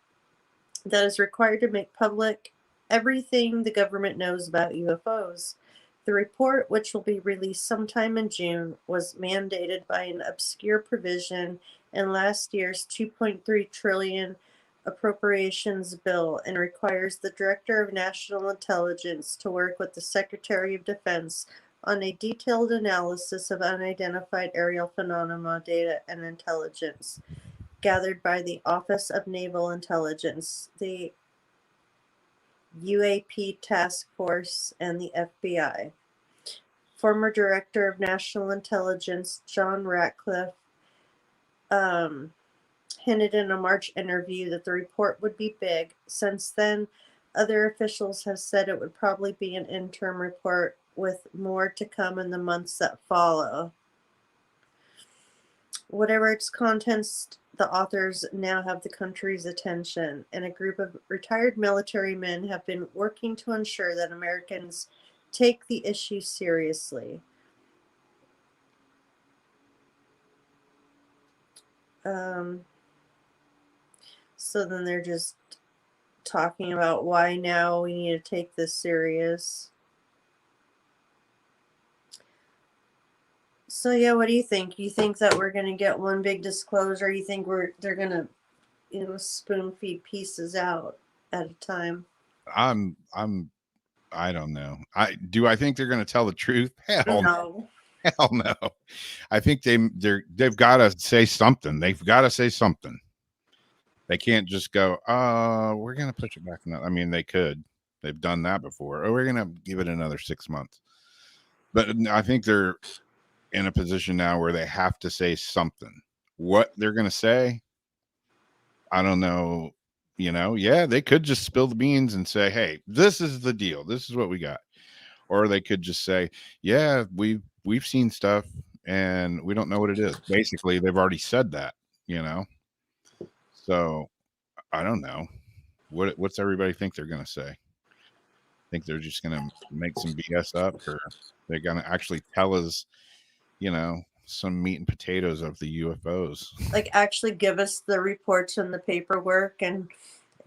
that is required to make public everything the government knows about UFOs. The report, which will be released sometime in June, was mandated by an obscure provision in last year's $2.3 trillion appropriations bill and requires the Director of National Intelligence to work with the Secretary of Defense on a detailed analysis of unidentified aerial phenomena data and intelligence gathered by the Office of Naval Intelligence, the UAP Task Force, and the FBI. Former Director of National Intelligence John Ratcliffe hinted in a March interview that the report would be big. Since then, other officials have said it would probably be an interim report with more to come in the months that follow. Whatever its contents, the authors now have the country's attention, and a group of retired military men have been working to ensure that Americans take the issue seriously. So then they're just talking about why now we need to take this serious. So yeah, what do you think? You think that we're gonna get one big disclosure? You think they're gonna, spoon feed pieces out at a time? I don't know. I think they're going to tell the truth? Hell No. Hell no. I think they've got to say something. They've got to say something. They can't just go, we're going to push it back. I mean, they could. They've done that before. Or we're going to give it another 6 months. But I think they're in a position now where they have to say something. What they're going to say, I don't know. Yeah, they could just spill the beans and say, hey, this is the deal. This is what we got. Or they could just say, yeah, we've seen stuff and we don't know what it is. Basically, they've already said that, So I don't know. What's everybody think they're going to say? Think they're just going to make some BS up, or they're going to actually tell us, some meat and potatoes of the UFOs? Like actually give us the reports and the paperwork and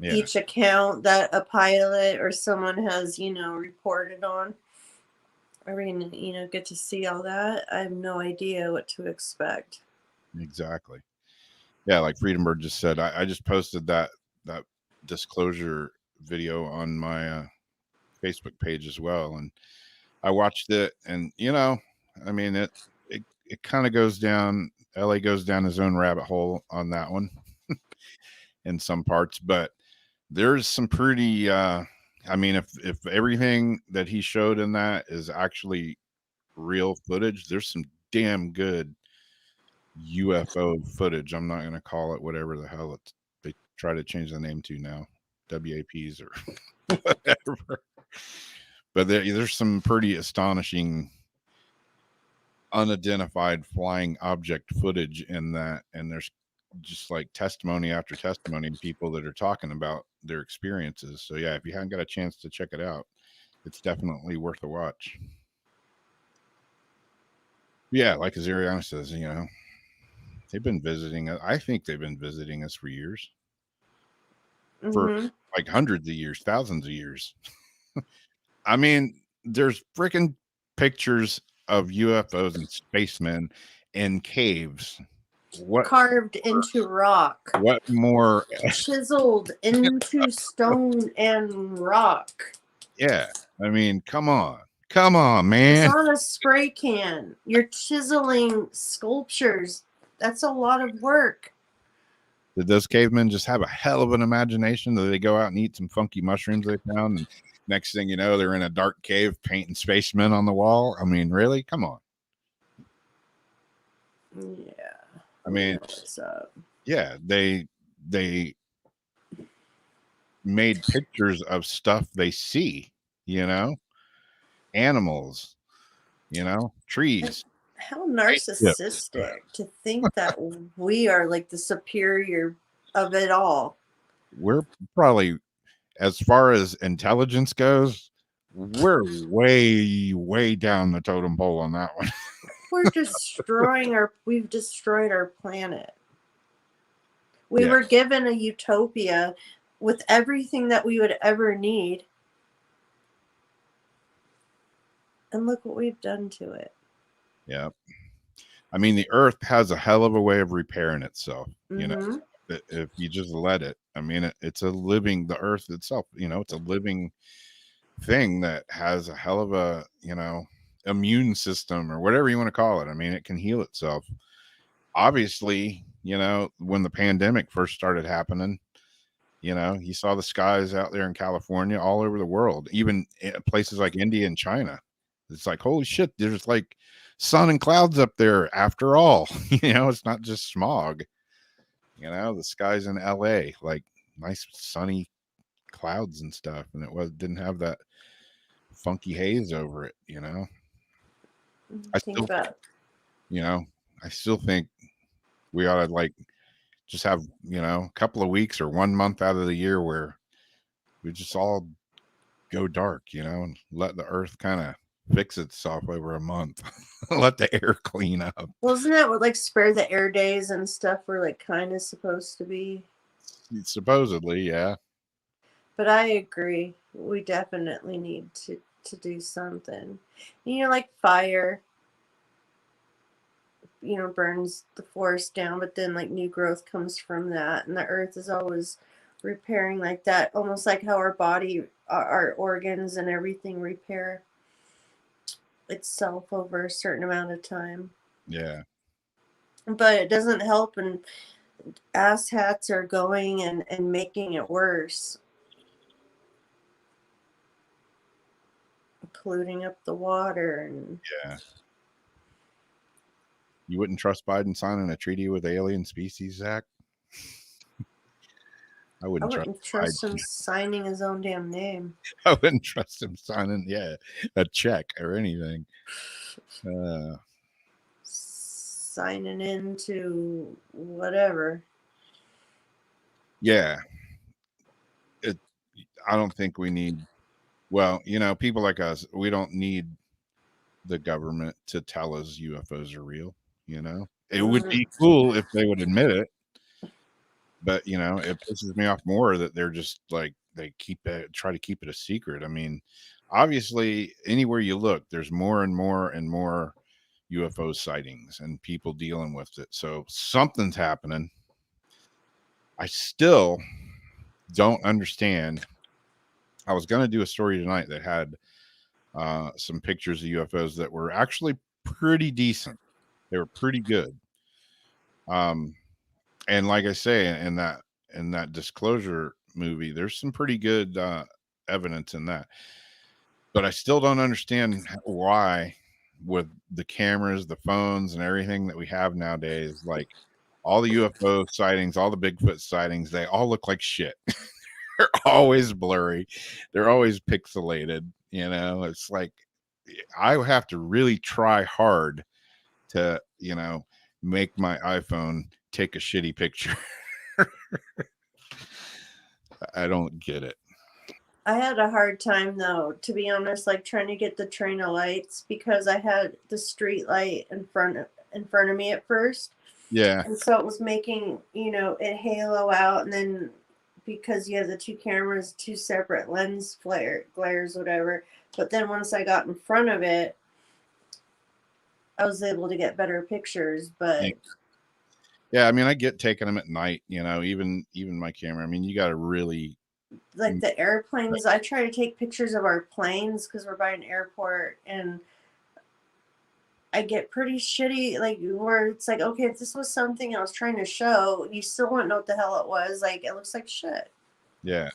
each account that a pilot or someone has, reported on. Are we going to, get to see all that? I have no idea what to expect. Exactly. Yeah, like Freedom Bird just said, I just posted that disclosure video on my Facebook page as well, and I watched it, and I mean it kind of goes down LA goes down his own rabbit hole on that one in some parts, but there's some pretty I mean, if everything that he showed in that is actually real footage, there's some damn good UFO footage. I'm not going to call it whatever the hell they try to change the name to now, WAPs or whatever. But there's some pretty astonishing unidentified flying object footage in that, and there's just like testimony after testimony of people that are talking about their experiences. So yeah, if you haven't got a chance to check it out, it's definitely worth a watch. Yeah, like Azariana says, you know, they've been visiting. I think they've been visiting us for years, for like hundreds of years, thousands of years. I mean, there's freaking pictures of UFOs and spacemen in caves. What carved into rock? What more? Chiseled into stone and rock. Yeah, I mean, come on, man. It's on a spray can. You're chiseling sculptures. That's a lot of work. Did those cavemen just have a hell of an imagination? Did they go out and eat some funky mushrooms they found, and next thing you know, they're in a dark cave painting spacemen on the wall? I mean, really? Come on. Yeah. I mean, yeah, they made pictures of stuff they see, you know, animals, you know, trees. How narcissistic to think that we are like the superior of it all. We're probably, as far as intelligence goes, we're way down the totem pole on that one. We've destroyed our planet. We were given a utopia with everything that we would ever need. And look what we've done to it. Yeah. I mean, the earth has a hell of a way of repairing itself, you know, if you just let it. I mean, it's the earth itself, you know, it's a living thing that has a hell of a, you know, immune system or whatever you want to call it. I mean, it can heal itself. Obviously, you know, when the pandemic first started happening, you know, you saw the skies out there in California, all over the world, even places like India and China. It's like, holy shit, there's like sun and clouds up there after all. You know, it's not just smog. You know, the skies in LA, like nice sunny clouds and stuff, and didn't have that funky haze over it, you know. I still think we ought to like just have, you know, a couple of weeks or 1 month out of the year where we just all go dark, you know, and let the earth kind of fix itself over a month. Let the air clean up. Well, isn't that what like spare the air days and stuff were like kind of supposed to be? Supposedly, yeah. But I agree. We definitely need to do something. You know, like fire, you know, burns the forest down, but then like new growth comes from that, and the earth is always repairing like that, almost like how our body, our organs and everything repair itself over a certain amount of time. Yeah. But it doesn't help, and asshats are going and making it worse. Polluting up the water. And yeah. You wouldn't trust Biden signing a treaty with alien species, Zach? I wouldn't trust him signing his own damn name. I wouldn't trust him signing, a check or anything. Signing into whatever. Yeah. I don't think we need, well, you know, people like us, we don't need the government to tell us UFOs are real, you know? It would be cool if they would admit it. But, you know, it pisses me off more that they're just like, they try to keep it a secret. I mean, obviously, anywhere you look, there's more and more and more UFO sightings and people dealing with it. So something's happening. I still don't understand. I was going to do a story tonight that had some pictures of UFOs that were actually pretty decent. They were pretty good. And like I say, in that disclosure movie, there's some pretty good evidence in that. But I still don't understand why, with the cameras, the phones, and everything that we have nowadays, like all the UFO sightings, all the Bigfoot sightings, they all look like shit. They're always blurry. They're always pixelated. You know, it's like I have to really try hard to, make my iPhone take a shitty picture. I don't get it. I had a hard time though, to be honest, like trying to get the train of lights because I had the street light in front of me at first. Yeah. And so it was making, it halo out, and then because you have the two cameras, two separate lens glares, whatever. But then once I got in front of it, I was able to get better pictures. But yeah, I mean, I get taking them at night, even my camera. I mean, you got to really, like the airplanes. I try to take pictures of our planes because we're by an airport, and I get pretty shitty, like where it's like, okay, if this was something I was trying to show, you still wouldn't know what the hell it was. Like, it looks like shit. Yeah.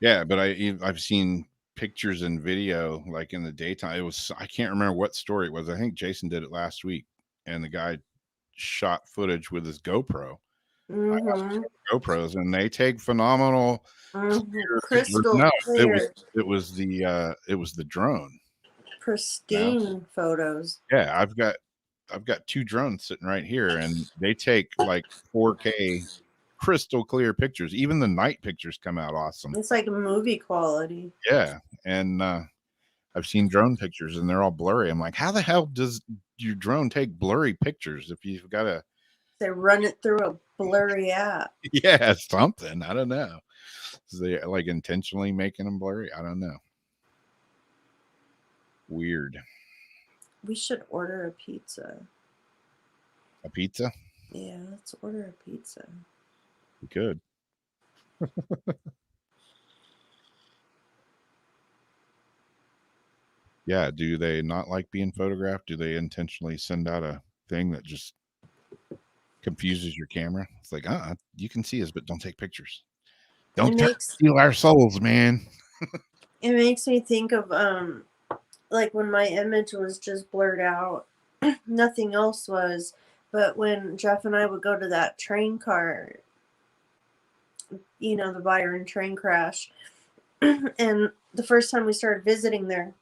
Yeah, but I've seen pictures and video like in the daytime. I can't remember what story it was. I think Jason did it last week, and the guy shot footage with his GoPro. Mm-hmm. GoPros, and they take phenomenal crystal clear. It was the drone. Pristine photos. Yeah, I've got 2 drones sitting right here, and they take like 4K crystal clear pictures. Even the night pictures come out awesome. It's like movie quality. Yeah, and I've seen drone pictures, and they're all blurry. I'm like, how the hell does your drone take blurry pictures if you've got to? They run it through a blurry app. Yeah, something. I don't know. Is they like intentionally making them blurry? I don't know. Weird. We should order a pizza. A pizza? Yeah, let's order a pizza. We could. Yeah, do they not like being photographed? Do they intentionally send out a thing that just confuses your camera? It's like, you can see us, but don't take pictures. Don't steal our souls, man. It makes me think of like when my image was just blurred out, nothing else was. But when Jeff and I would go to that train car, the Byron train crash, and the first time we started visiting there,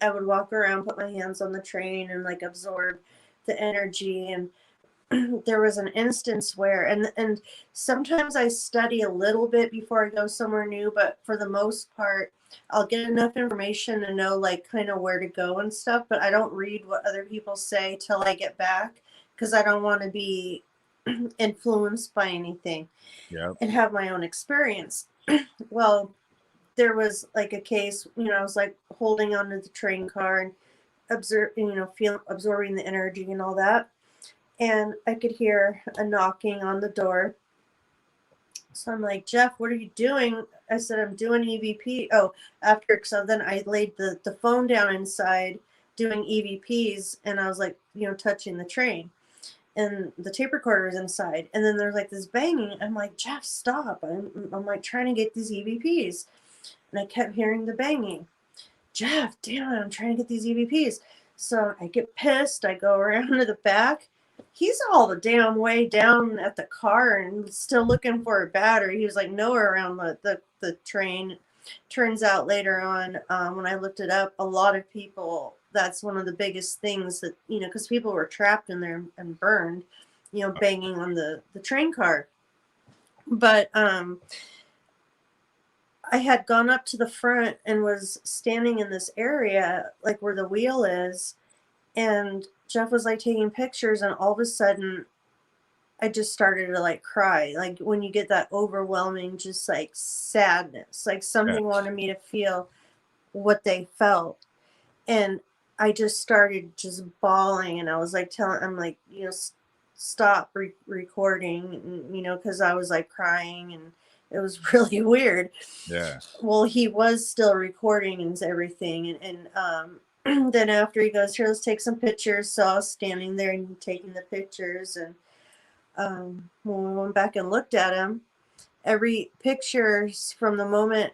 I would walk around, put my hands on the train, and like absorb the energy. And there was an instance where, and sometimes I study a little bit before I go somewhere new, but for the most part, I'll get enough information to know like kind of where to go and stuff, but I don't read what other people say till I get back because I don't want to be influenced by anything and have my own experience. Well, there was like a case, I was like holding onto the train car and absorbing the energy and all that. And I could hear a knocking on the door. So I'm like, Jeff, what are you doing? I said, I'm doing EVP. So then I laid the phone down inside doing EVPs, and I was like, touching the train. And the tape recorder was inside. And then there's like this banging. I'm like, Jeff, stop. I'm like trying to get these EVPs. And I kept hearing the banging. Jeff, damn it, I'm trying to get these EVPs. So I get pissed. I go around to the back. He's all the damn way down at the car and still looking for a battery. He was like nowhere around the train. Turns out later on, when I looked it up, a lot of people, that's one of the biggest things that, because people were trapped in there and burned, banging on the train car. But I had gone up to the front and was standing in this area, like where the wheel is, and Jeff was like taking pictures, and all of a sudden I just started to like cry. Like when you get that overwhelming, just like sadness, like something wanted me to feel what they felt. And I just started just bawling, and I was like I'm like, stop recording, because I was like crying, and it was really weird. Yeah. Well, he was still recording and everything. And then after he goes, here, let's take some pictures. So I was standing there and taking the pictures. And when we went back and looked at him, every picture from the moment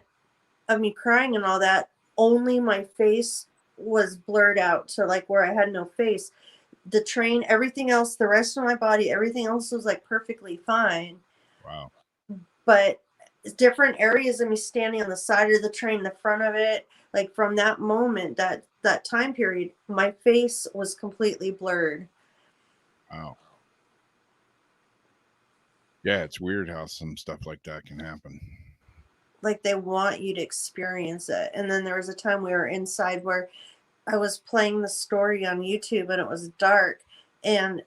of me crying and all that, only my face was blurred out. So like where I had no face, the train, everything else, the rest of my body, everything else was like perfectly fine. Wow. But different areas of me standing on the side of the train, the front of it, like from that moment, that time period, my face was completely blurred. Wow. Yeah, it's weird how some stuff like that can happen. Like they want you to experience it. And then there was a time we were inside where I was playing the story on YouTube and it was dark. And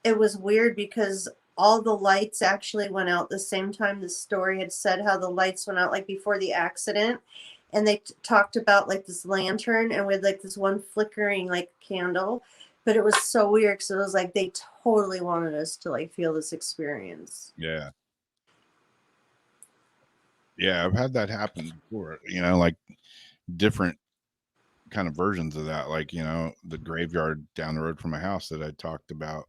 it was weird because all the lights actually went out the same time the story had said how the lights went out, like before the accident. And they talked about like this lantern and with like this one flickering like candle. But it was so weird because it was like they totally wanted us to like feel this experience. Yeah. Yeah, I've had that happen before, you know, like different kind of versions of that. Like, you know, the graveyard down the road from my house that I talked about,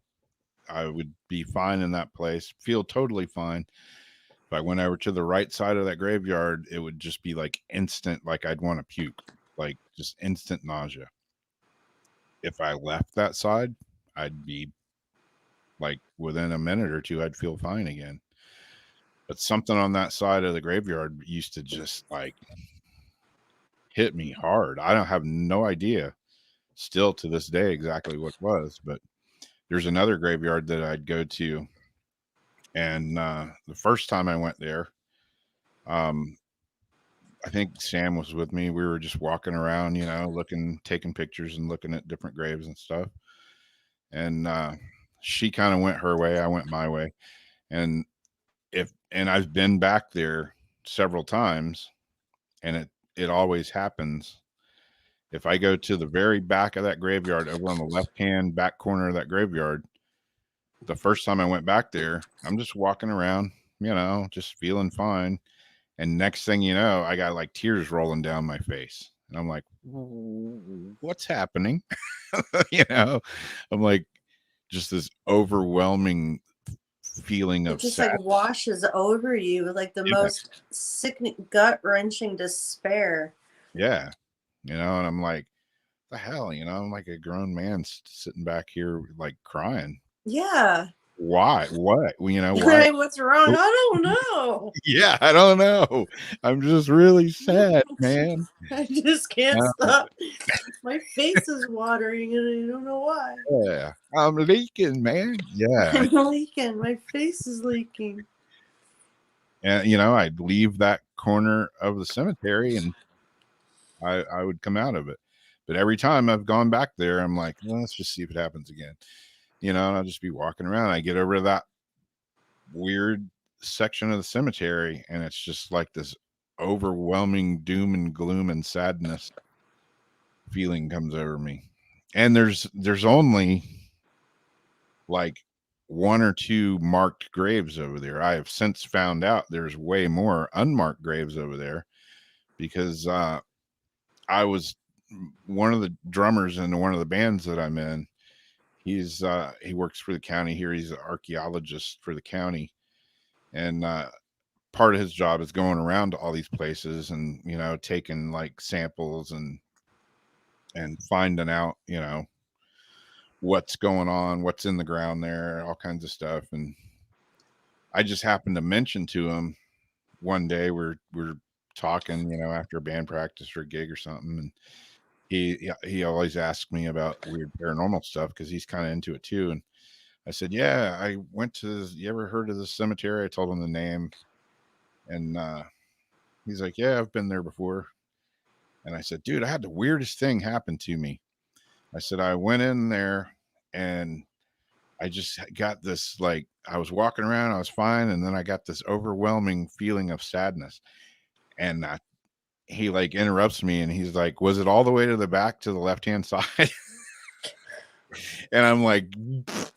I would be fine in that place, feel totally fine. If I went over to the right side of that graveyard, it would just be like instant, like I'd want to puke, like just instant nausea. If I left that side, I'd be like within a minute or two, I'd feel fine again. But something on that side of the graveyard used to just like hit me hard. I don't have no idea still to this day exactly what it was, but there's another graveyard that I'd go to. And the first time I went there, I think Sam was with me. We were just walking around, you know, looking, taking pictures and looking at different graves and stuff. And she kind of went her way. I went my way. And I've been back there several times, and it always happens. If I go to the very back of that graveyard, over on the left-hand back corner of that graveyard, the first time I went back there, I'm just walking around, you know, just feeling fine. And next thing you know, I got like tears rolling down my face. And I'm like, what's happening? You know, I'm like, just this overwhelming feeling of it just sadness. like washes over you with like the most sickening, gut-wrenching despair. Yeah. You know, and I'm like, the hell, you know, I'm like a grown man sitting back here like crying. Yeah. Why? What? You know, why? What's wrong? I don't know. Yeah, I don't know. I'm just really sad, man. I just can't stop. My face is watering and I don't know why. Yeah, I'm leaking, man. Yeah. I'm leaking. My face is leaking. And, you know, I'd leave that corner of the cemetery and I would come out of it. But every time I've gone back there, I'm like, well, let's just see if it happens again. You know, and I'll just be walking around. I get over to that weird section of the cemetery, and it's just like this overwhelming doom and gloom and sadness feeling comes over me. And there's only like one or two marked graves over there. I have since found out there's way more unmarked graves over there because I was one of the drummers in one of the bands that I'm in. He works for the county here. He's an archaeologist for the county. And part of his job is going around to all these places and, you know, taking like samples and finding out, you know, what's going on, what's in the ground there, all kinds of stuff. And I just happened to mention to him one day, we're talking, you know, after a band practice or a gig or something. And he always asks me about weird paranormal stuff because he's kind of into it too. And I said, yeah, I went to, you ever heard of this cemetery? I told him the name. And he's like, yeah, I've been there before. And I said, dude, I had the weirdest thing happen to me. I said, I went in there and I just got this, like, I was walking around, I was fine. And then I got this overwhelming feeling of sadness. And he like interrupts me and he's like, was it all the way to the back to the left-hand side? And I'm like,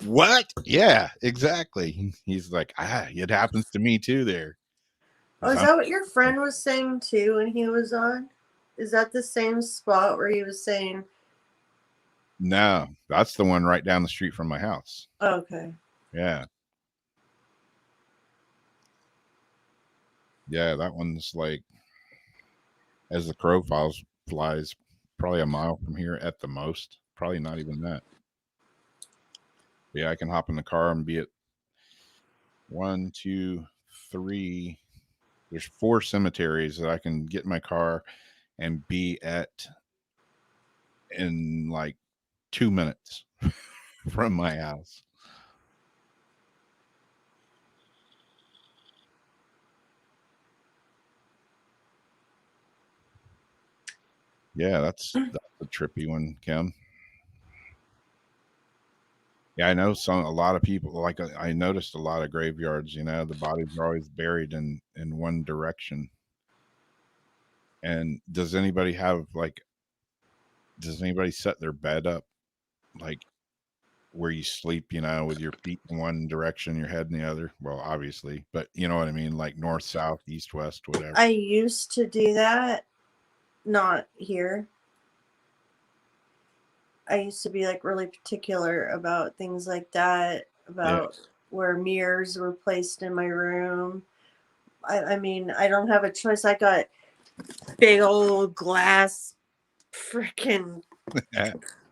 what? Yeah, exactly. He's like, it happens to me too there. Oh, is that what your friend was saying too when he was on? Is that the same spot where he was saying? No, that's the one right down the street from my house. Okay. Yeah. Yeah, that one's like, as the crow flies, probably a mile from here at the most. Probably not even that. But yeah, I can hop in the car and be at 1, 2, 3. There's 4 cemeteries that I can get in my car and be at in like 2 minutes from my house. Yeah, that's a trippy one, Kim. Yeah, I know a lot of people, like I noticed a lot of graveyards, the bodies are always buried in one direction. And does anybody set their bed up like where you sleep, with your feet in one direction, your head in the other? Well, obviously, but you know what I mean, like north, south, east, west, whatever. I used to do that, not here. I used to be like really particular about things like that, about where mirrors were placed in my room. I mean, I don't have a choice. I got big old glass freaking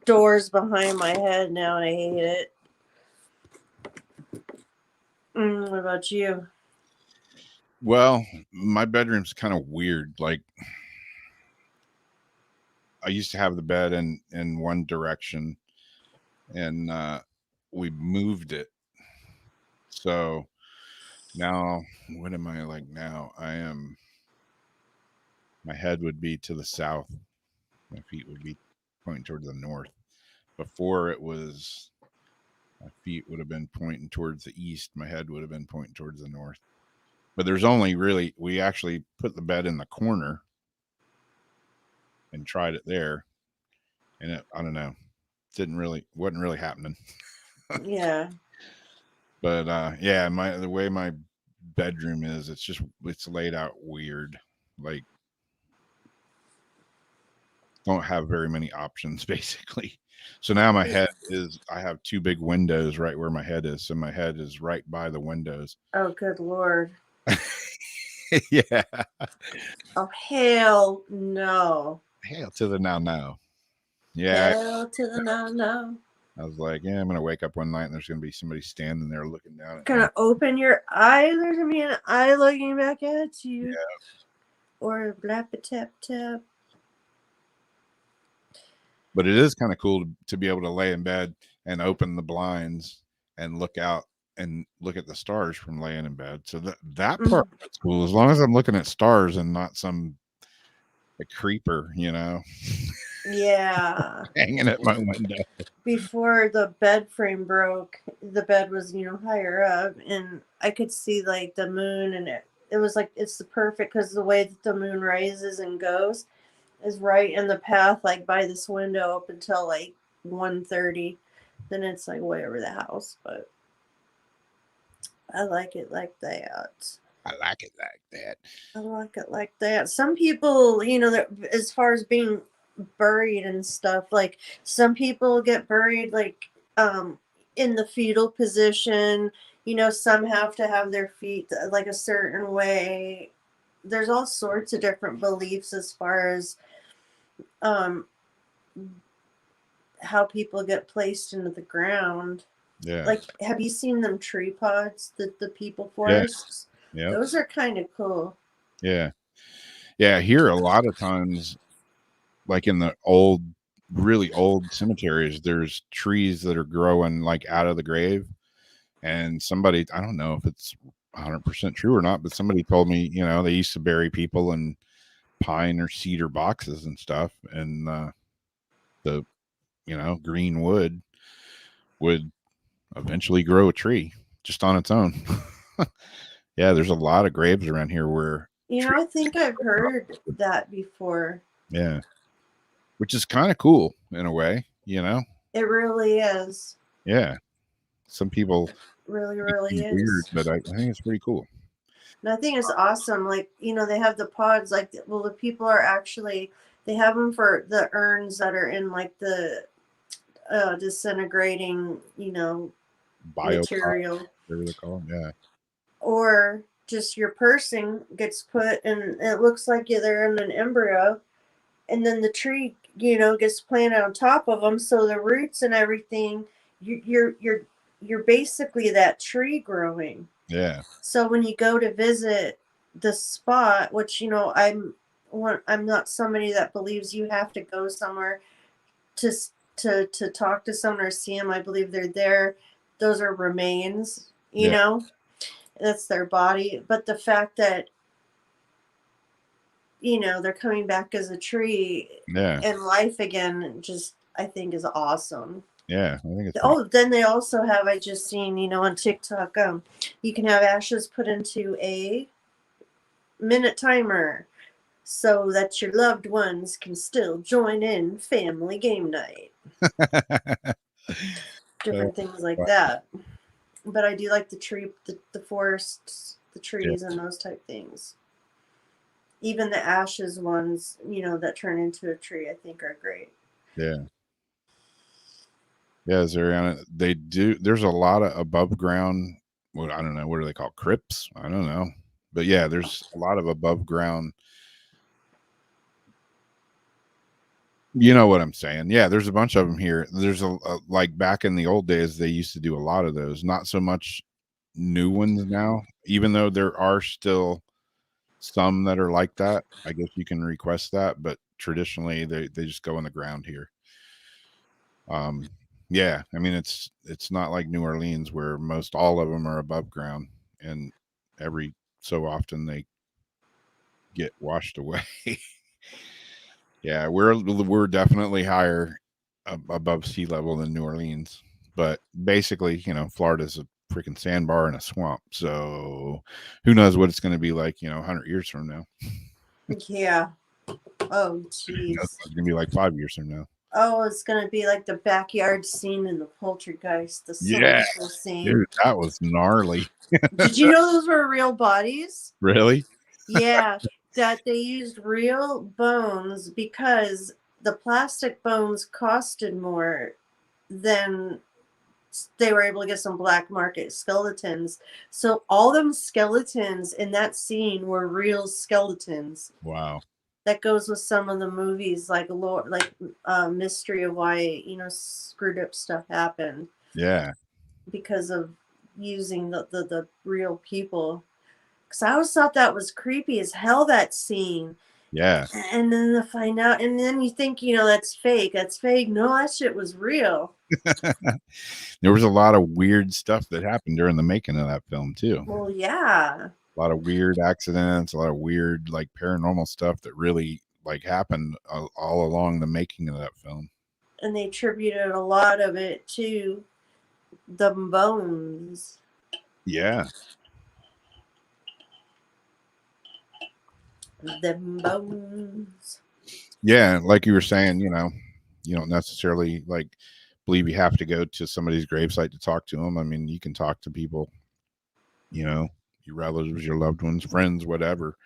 doors behind my head now, and I hate it. What about you? Well, my bedroom's kind of weird. Like, I used to have the bed in one direction, and we moved it. So now, what am I like now? My head would be to the south. My feet would be pointing towards the north. Before it was, my feet would have been pointing towards the east. My head would have been pointing towards the north. But there's only really, we actually put the bed in the corner and tried it there. And I don't know, wasn't really happening. Yeah. But yeah, the way my bedroom is, it's laid out weird. Like, don't have very many options basically. So now my head I have 2 big windows right where my head is. So my head is right by the windows. Oh, good Lord. Yeah. Oh, hell no. Hell to the no. Yeah. Hell to the no. I was like, yeah, I'm going to wake up one night and there's going to be somebody standing there looking down at Gonna open your eye. There's going to be an eye looking back at you. Yeah. Or a blap-a-tap-tap. But it is kind of cool to be able to lay in bed and open the blinds and look out and look at the stars from laying in bed. So that part is cool, as long as I'm looking at stars and not a creeper, Yeah. hanging at my window. Before the bed frame broke, the bed was, higher up, and I could see like the moon, and it was like, it's the perfect, because the way that the moon rises and goes is right in the path, like by this window up until like 1:30. Then it's like way over the house, but I like it like that. I like it like that. I like it like that. Some people, as far as being buried and stuff, like some people get buried like in the fetal position. Some have to have their feet like a certain way. There's all sorts of different beliefs as far as how people get placed into the ground. Yeah. Like, have you seen them tree pods, the people forests? Yeah. Those are kind of cool. Yeah. Yeah. Here, a lot of times, like in the really old cemeteries, there's trees that are growing like out of the grave. And somebody, I don't know if it's 100% true or not, but somebody told me, they used to bury people in pine or cedar boxes and stuff. And the green wood would eventually grow a tree just on its own. Yeah, there's a lot of graves around here where I think I've heard that before. Yeah, which is kind of cool in a way. It really is. Yeah, some people really is weird, but I think it's pretty cool. And I think it's awesome. Like, they have the pods, like, well, the people are actually They have them for the urns that are in like the disintegrating, material. Whatever they're called. Yeah. Or just your person gets put and it looks like they're in an embryo, and then the tree, gets planted on top of them. So the roots and everything, you're basically that tree growing. Yeah. So when you go to visit the spot, which I'm not somebody that believes you have to go somewhere to talk to someone or see them. I believe they're there. Those are remains, that's their body. But the fact that they're coming back as a tree and life again, just I think is awesome. Yeah, I think it's then they also have, I just seen on TikTok, you can have ashes put into a minute timer so that your loved ones can still join in family game night. Different things like that. But I do like the tree, the forests, the trees, and those type things. Even the ashes ones, that turn into a tree, I think are great. Yeah. Yeah, Zariana, they do. There's a lot of above ground. Well, I don't know. What are they called? Crypts? I don't know. But yeah, there's a lot of above ground. You know what I'm saying? Yeah, there's a bunch of them here. There's a like back in the old days, they used to do a lot of those. Not so much new ones now, even though there are still some that are like that. I guess you can request that, but traditionally they just go in the ground here. Yeah, I mean it's not like New Orleans where most all of them are above ground, and every so often they get washed away. Yeah, we're definitely higher above sea level than New Orleans, but basically, Florida's a freaking sandbar and a swamp. So who knows what it's going to be like, 100 years from now. Yeah. Oh, jeez. It's going to be like 5 years from now. Oh, it's going to be like the backyard scene in the Poltergeist. The scene. Dude, that was gnarly. Did you know those were real bodies? Really? Yeah, that they used real bones because the plastic bones costed more than they were able to get some black market skeletons. So all them skeletons in that scene were real skeletons. Wow. That goes with some of the movies, like mystery of why screwed up stuff happened. Yeah, because of using the real people. Because I always thought that was creepy as hell, that scene. Yeah. And then to find out, and then you think that's fake. That's fake. No, that shit was real. There was a lot of weird stuff that happened during the making of that film too. Well, yeah. A lot of weird accidents, a lot of weird like paranormal stuff that really like happened all along the making of that film. And they attributed a lot of it to the bones. Yeah. The bones. Yeah, like you were saying, you don't necessarily like believe you have to go to somebody's gravesite to talk to them. I mean, you can talk to people, your relatives, your loved ones, friends, whatever.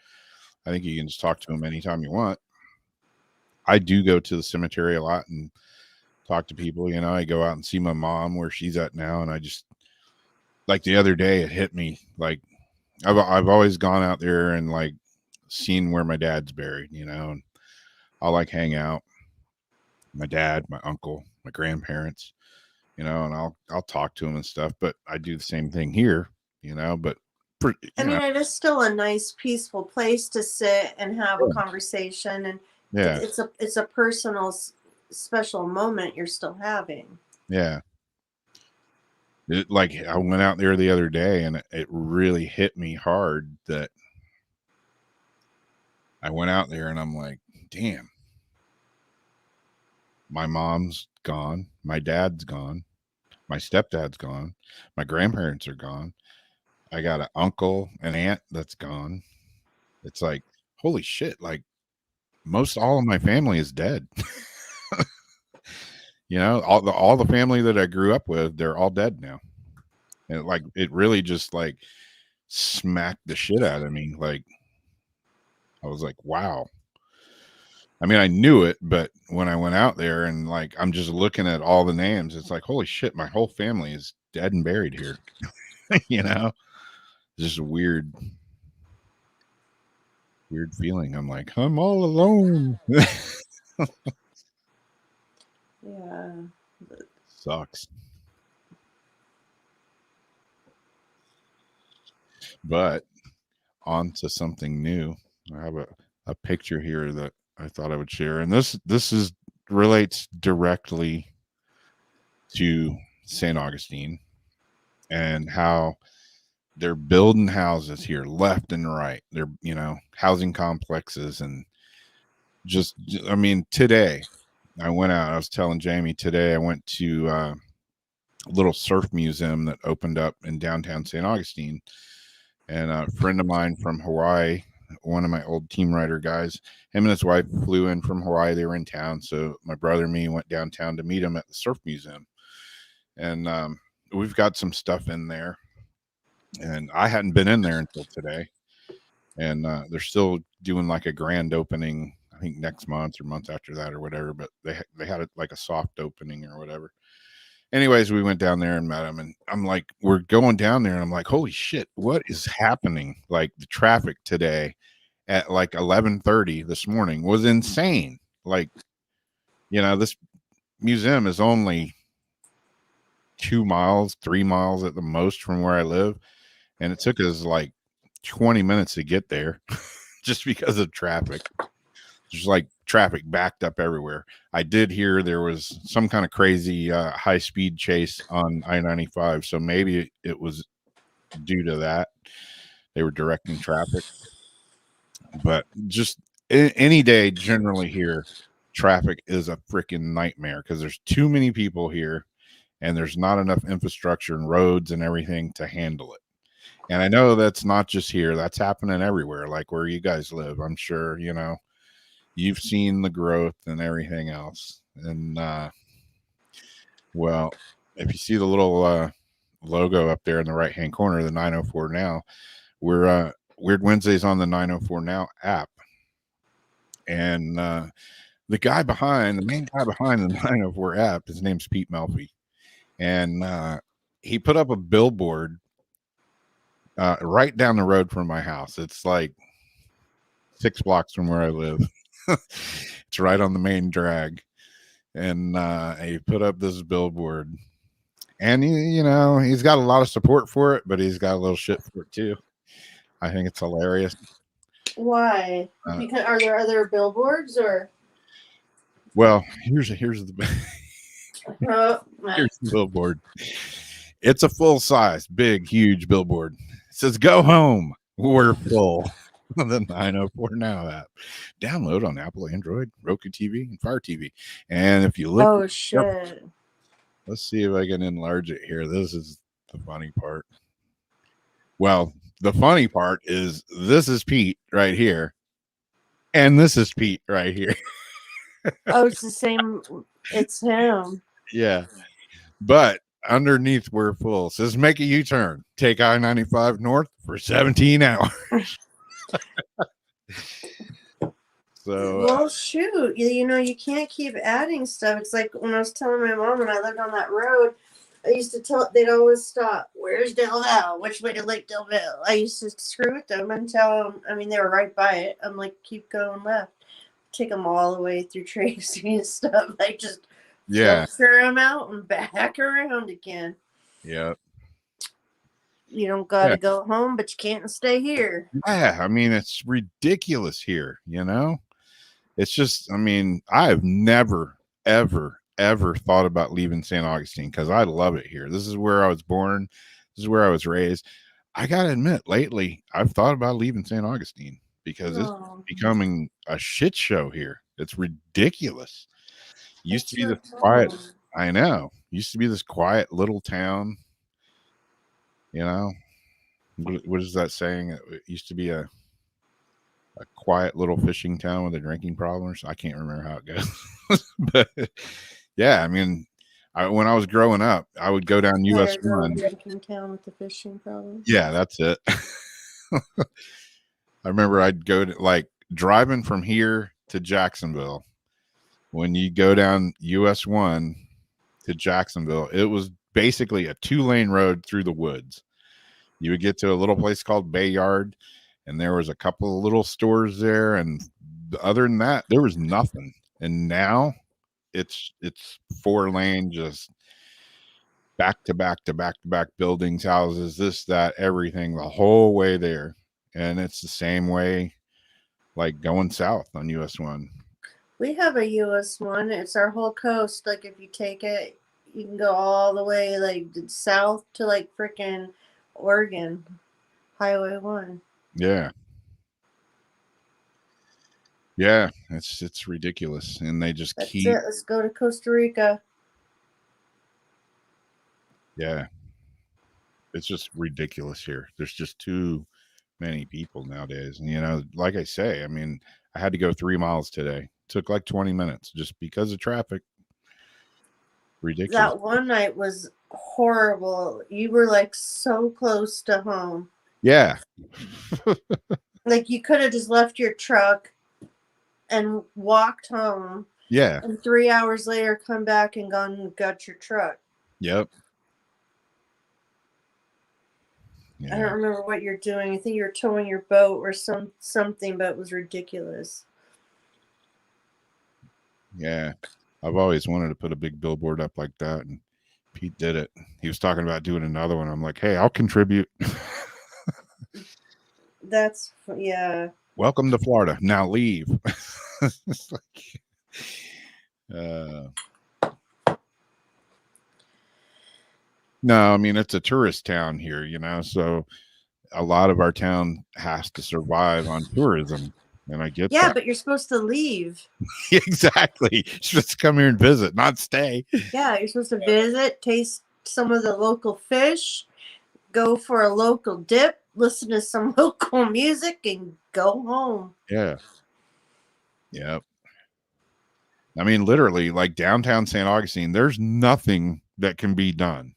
I think you can just talk to them anytime you want. I do go to the cemetery a lot and talk to people. I go out and see my mom where she's at now, and I just like the other day it hit me like I've always gone out there and like seen where my dad's buried, and I'll like hang out. My dad, my uncle, my grandparents, and I'll talk to them and stuff. But I do the same thing here, but it is still a nice, peaceful place to sit and have a conversation, and it's a personal, special moment you're still having. Yeah. Like I went out there the other day, and it really hit me hard that I went out there, and I'm like, damn. My mom's gone. My dad's gone. My stepdad's gone. My grandparents are gone. I got an uncle and aunt that's gone. It's like, holy shit. Like all of my family is dead. All the family that I grew up with, they're all dead now. And it really just like smacked the shit out of me. Like I was like, wow. I mean, I knew it, but when I went out there and like I'm just looking at all the names, it's like, holy shit, my whole family is dead and buried here. You know, it's just a weird feeling. I'm like, I'm all alone. Yeah. Sucks. But on to something new. I have a picture here that I thought I would share, and this is relates directly to St. Augustine and how they're building houses here left and right. They're, you know, housing complexes, and just, I mean, today I went out, I was telling Jamie today, I went to a little surf museum that opened up in downtown St. Augustine, and a friend of mine from Hawaii, one of my old team rider guys, him and his wife flew in from Hawaii. They were in town, so my brother and me went downtown to meet him at the surf museum, and we've got some stuff in there, and I hadn't been in there until today, and they're still doing like a grand opening, I think next month or month after that or whatever, but they had it like a soft opening or whatever. Anyways, we went down there and met him, and I'm like, we're going down there, and I'm like, holy shit, what is happening? Like, the traffic today at like 11:30 this morning was insane. Like, you know, this museum is only 2 miles, 3 miles at the most from where I live, and it took us like 20 minutes to get there just because of traffic. Just like traffic backed up everywhere. I did hear there was some kind of crazy high speed chase on I-95, so maybe it was due to that. They were directing traffic, but just any day generally here, traffic is a freaking nightmare because there's too many people here, and there's not enough infrastructure and roads and everything to handle it. And I know that's not just here, that's happening everywhere, like where you guys live. I'm sure, you know, you've seen the growth and everything else. And well, if you see the little logo up there in the right hand corner, the 904 Now, we're Weird Wednesdays on the 904 Now app, and the main guy behind the 904 app, his name's Pete Melfi, and he put up a billboard right down the road from my house. It's like 6 blocks from where I live. It's right on the main drag, and he put up this billboard, and you know, he's got a lot of support for it, but he's got a little shit for it too. I think it's hilarious. Why? Because are there other billboards or? Well, here's the here's the billboard. It's a full size, big, huge billboard. It says, "Go home, we're full." The 904 Now app. Download on Apple, Android, Roku TV, and Fire TV. And if you look, oh shit! Let's see if I can enlarge it here. This is the funny part. Well, the funny part is this is Pete right here, and this is Pete right here. Oh, it's the same. It's him. Yeah, but underneath we're full. It says, make a U-turn. Take I-95 north for 17 hours. So well, shoot, you know, you can't keep adding stuff. It's like when I was telling my mom when I lived on that road, I used to tell, they'd always stop, where's Delville, which way to Lake Delville? I used to screw with them and tell them, I mean, they were right by it. I'm like, keep going left, take them all the way through Tracy and stuff, like just filter them out and back around again. Yeah, you don't gotta go home, but you can't stay here. Yeah, I mean, it's ridiculous here, you know. It's just, I mean, I've never, ever, ever thought about leaving St. Augustine because I love it here. This is where I was born. This is where I was raised. I got to admit, lately, I've thought about leaving St. Augustine because it's becoming a shit show here. It's ridiculous. Used to be this quiet, I know. Used to be this quiet little town, you know. What is that saying? It used to be a quiet little fishing town with a drinking problems. I can't remember how it goes. But yeah, I mean, when I was growing up, I would go down US 1. Drinking town with the fishing problems. Yeah, that's it. I remember I'd go to, like, driving from here to Jacksonville, when you go down US 1 to Jacksonville, it was basically a 2-lane road through the woods. You would get to a little place called Bayard, and there was a couple of little stores there, and other than that, there was nothing. And now it's 4-lane, just back to back to back to back buildings, houses, this, that, everything, the whole way there. And it's the same way, like going south on US 1. We have a US 1. It's our whole coast. Like, if you take it, you can go all the way, like, south to, like, freaking Oregon. Highway 1. Yeah. Yeah, it's ridiculous. And they just That's keep... it. Let's go to Costa Rica. Yeah. It's just ridiculous here. There's just too many people nowadays. And, you know, like I say, I mean, I had to go 3 miles today. Took like 20 minutes just because of traffic. Ridiculous. That one night was horrible. You were like so close to home. Yeah. Like, you could have just left your truck and walked home. Yeah. And 3 hours later come back and gone and got your truck. Yep. Yeah. I don't remember what you're doing. I think you were towing your boat or something, but it was ridiculous. Yeah. I've always wanted to put a big billboard up like that, and Pete did it. He was talking about doing another one. I'm like, hey, I'll contribute. That's, yeah. Welcome to Florida. Now leave. It's like, no, I mean, it's a tourist town here, you know, so a lot of our town has to survive on tourism. And I get yeah, that. but you're supposed to leave. Exactly. You're supposed to come here and visit, not stay. Yeah, you're supposed to visit, taste some of the local fish, go for a local dip, listen to some local music, and go home. Yeah. Yep. I mean, literally, like downtown St. Augustine, there's nothing that can be done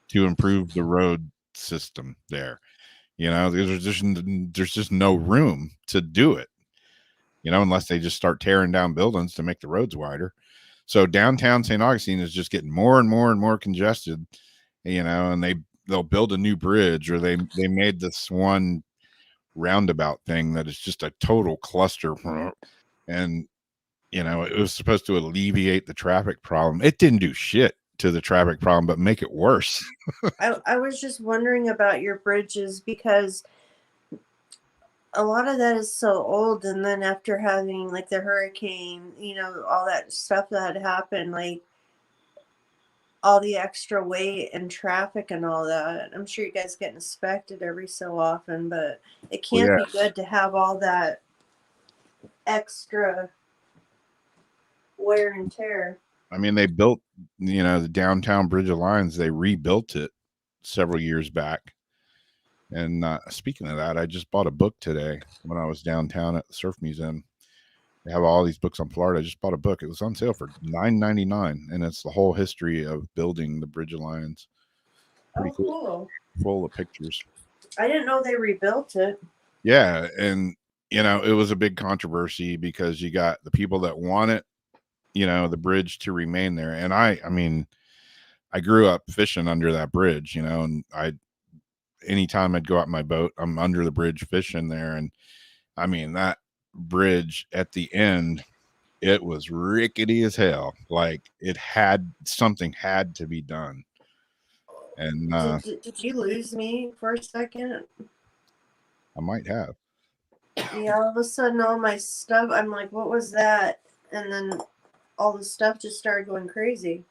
to improve the road system there. You know, there's just no room to do it, you know, unless they just start tearing down buildings to make the roads wider. So downtown St. Augustine is just getting more and more and more congested, you know, and they'll build a new bridge, or they made this one roundabout thing that is just a total cluster. And, you know, it was supposed to alleviate the traffic problem. It didn't do shit to the traffic problem, but make it worse. I was just wondering about your bridges, because a lot of that is so old, and then after having like the hurricane, you know, all that stuff that had happened, like all the extra weight and traffic and all that, I'm sure you guys get inspected every so often, but it can't be good to have all that extra wear and tear. I mean, they built, you know, the downtown Bridge Alliance, they rebuilt it several years back. And speaking of that, I just bought a book today when I was downtown at the Surf Museum. They have all these books on Florida. I just bought a book. It was on sale for $9.99, and it's the whole history of building the Bridge Alliance. Pretty cool. Full of pictures. I didn't know they rebuilt it. Yeah, and, you know, it was a big controversy because you got the people that want it, you know, the bridge to remain there. And I mean, I grew up fishing under that bridge, you know, and anytime I'd go out my boat, I'm under the bridge fishing there. And I mean, that bridge at the end, it was rickety as hell. Like something had to be done. And did you lose me for a second? I might have. Yeah, all of a sudden all my stuff, I'm like, what was that? And then all the stuff just started going crazy.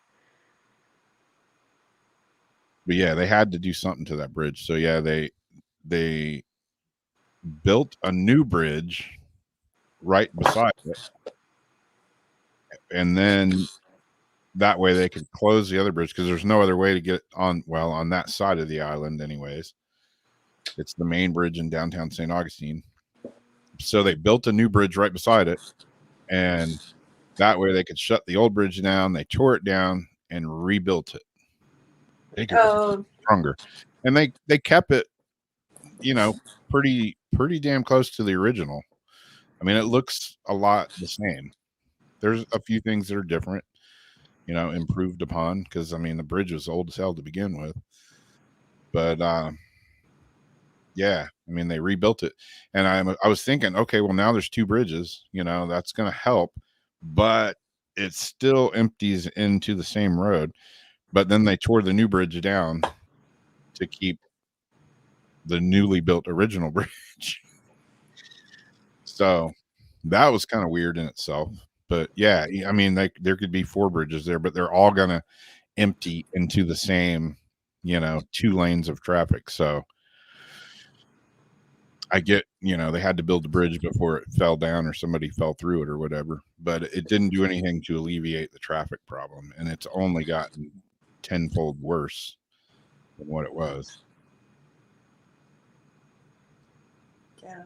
But yeah, they had to do something to that bridge. So yeah, they built a new bridge right beside it. And then that way they could close the other bridge, because there's no other way to get on, well, on that side of the island anyways. It's the main bridge in downtown St. Augustine. So they built a new bridge right beside it, and that way they could shut the old bridge down. They tore it down and rebuilt it. Bigger, stronger. And they kept it, you know, pretty damn close to the original. I mean, it looks a lot the same. There's a few things that are different, improved upon, because I mean the bridge was old as hell to begin with. But yeah, I mean they rebuilt it, and I was thinking, okay, well now there's two bridges, that's going to help, but it still empties into the same road. But then they tore the new bridge down to keep the newly built original bridge. So that was kind of weird in itself. But yeah, I mean, there could be four bridges there, but they're all going to empty into the same, 2 lanes of traffic. So I get, they had to build the bridge before it fell down or somebody fell through it or whatever, but it didn't do anything to alleviate the traffic problem. And it's only gotten tenfold worse than what it was. Yeah.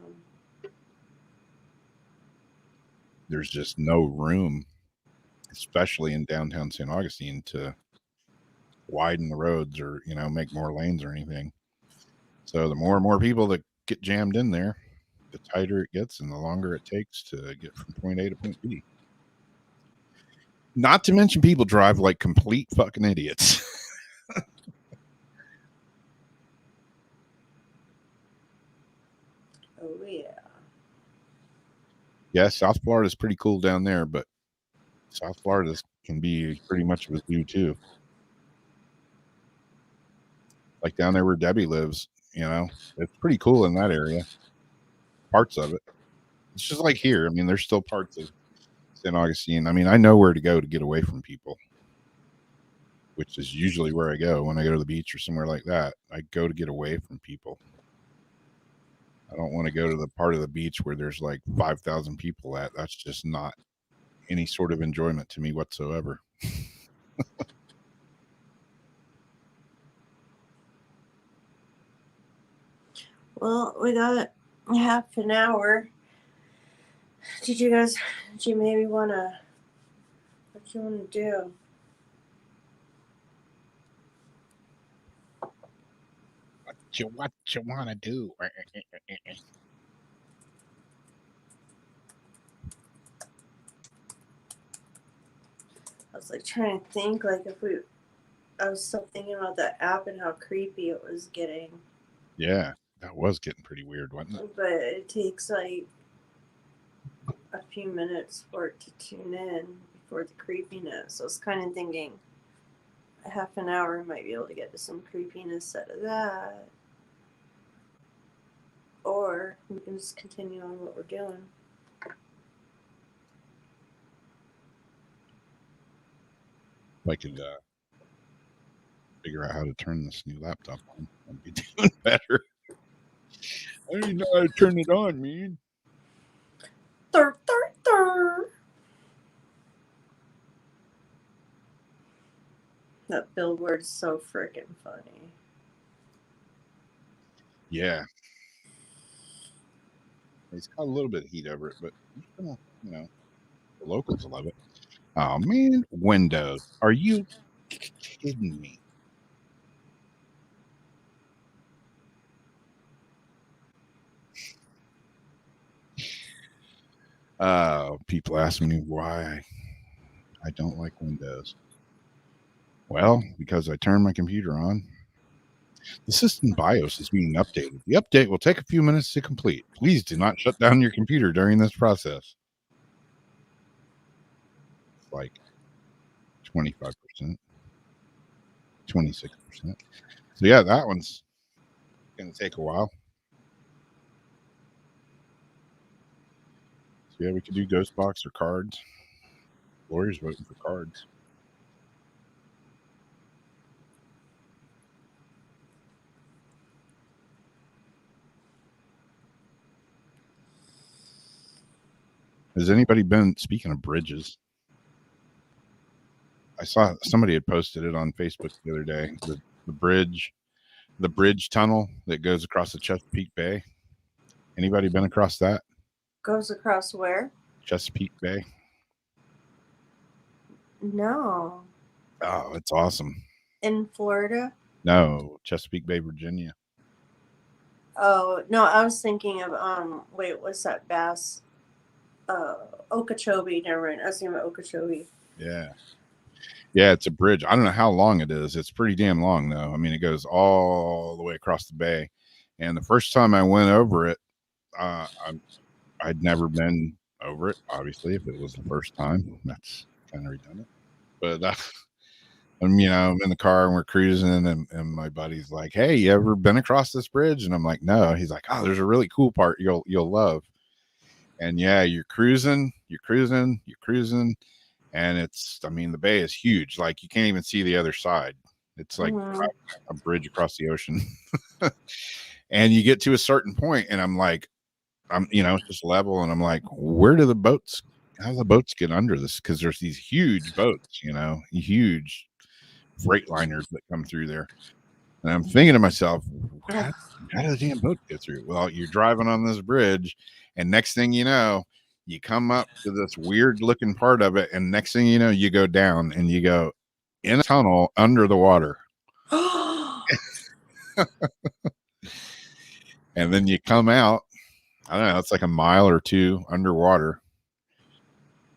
There's just no room, especially in downtown St. Augustine, to widen the roads or, make more lanes or anything. So the more and more people that get jammed in there, the tighter it gets and the longer it takes to get from point A to point B. Not to mention people drive like complete fucking idiots. Oh, yeah. Yeah, South Florida is pretty cool down there, but South Florida can be pretty much of a zoo too. Like down there where Debbie lives, it's pretty cool in that area. Parts of it. It's just like here. I mean, there's still parts of St. Augustine. I mean, I know where to go to get away from people, which is usually where I go when I go to the beach or somewhere like that. I go to get away from people. I don't want to go to the part of the beach where there's like 5,000 people at. That's just not any sort of enjoyment to me whatsoever. Well, we got half an hour. Do you maybe want to, what you want to do? What you want to do? I was like trying to think, like I was still thinking about that app and how creepy it was getting. Yeah, that was getting pretty weird, wasn't it? But it takes like a few minutes for it to tune in before the creepiness. So I was kind of thinking a half an hour I might be able to get to some creepiness out of that. Or we can just continue on what we're doing. If I could figure out how to turn this new laptop on, I'd be doing better. I don't know how to turn it on, man. Thur, thur, thur. That billboard is so freaking funny. Yeah. It's got a little bit of heat over it, but the locals love it. Oh man, Windows. Are you kidding me? People ask me why I don't like Windows. Well, because I turn my computer on. The system BIOS is being updated. The update will take a few minutes to complete. Please do not shut down your computer during this process. It's like 25%, 26%. So yeah, that one's going to take a while. So yeah, we could do Ghost Box or cards. Lawyer's voting for cards. Has anybody been, speaking of bridges, I saw somebody had posted it on Facebook the other day, the bridge tunnel that goes across the Chesapeake Bay. Anybody been across that? Goes across where? Chesapeake Bay. No. Oh, it's awesome. In Florida? No, Chesapeake Bay, Virginia. Oh, no, I was thinking of, wait, what's that, Bass? Okeechobee. Never mind. I was thinking about Okeechobee. Yeah. Yeah, it's a bridge. I don't know how long it is. It's pretty damn long, though. I mean, it goes all the way across the bay. And the first time I went over it, I'd never been over it. Obviously, if it was the first time, that's kind of redundant. But I'm in the car and we're cruising, and my buddy's like, "Hey, you ever been across this bridge?" And I'm like, "No." He's like, "Oh, there's a really cool part you'll love." And yeah, you're cruising, and the bay is huge. Like you can't even see the other side. It's like a bridge across the ocean. And you get to a certain point, and I'm like, it's just level, and I'm like, how do the boats get under this? Because there's these huge boats, huge freight liners that come through there. And I'm thinking to myself, how do the damn boats get through? Well, you're driving on this bridge, and next thing you know, you come up to this weird looking part of it, and next thing you know, you go down and you go in a tunnel under the water. And then you come out, I don't know, it's like a mile or two underwater.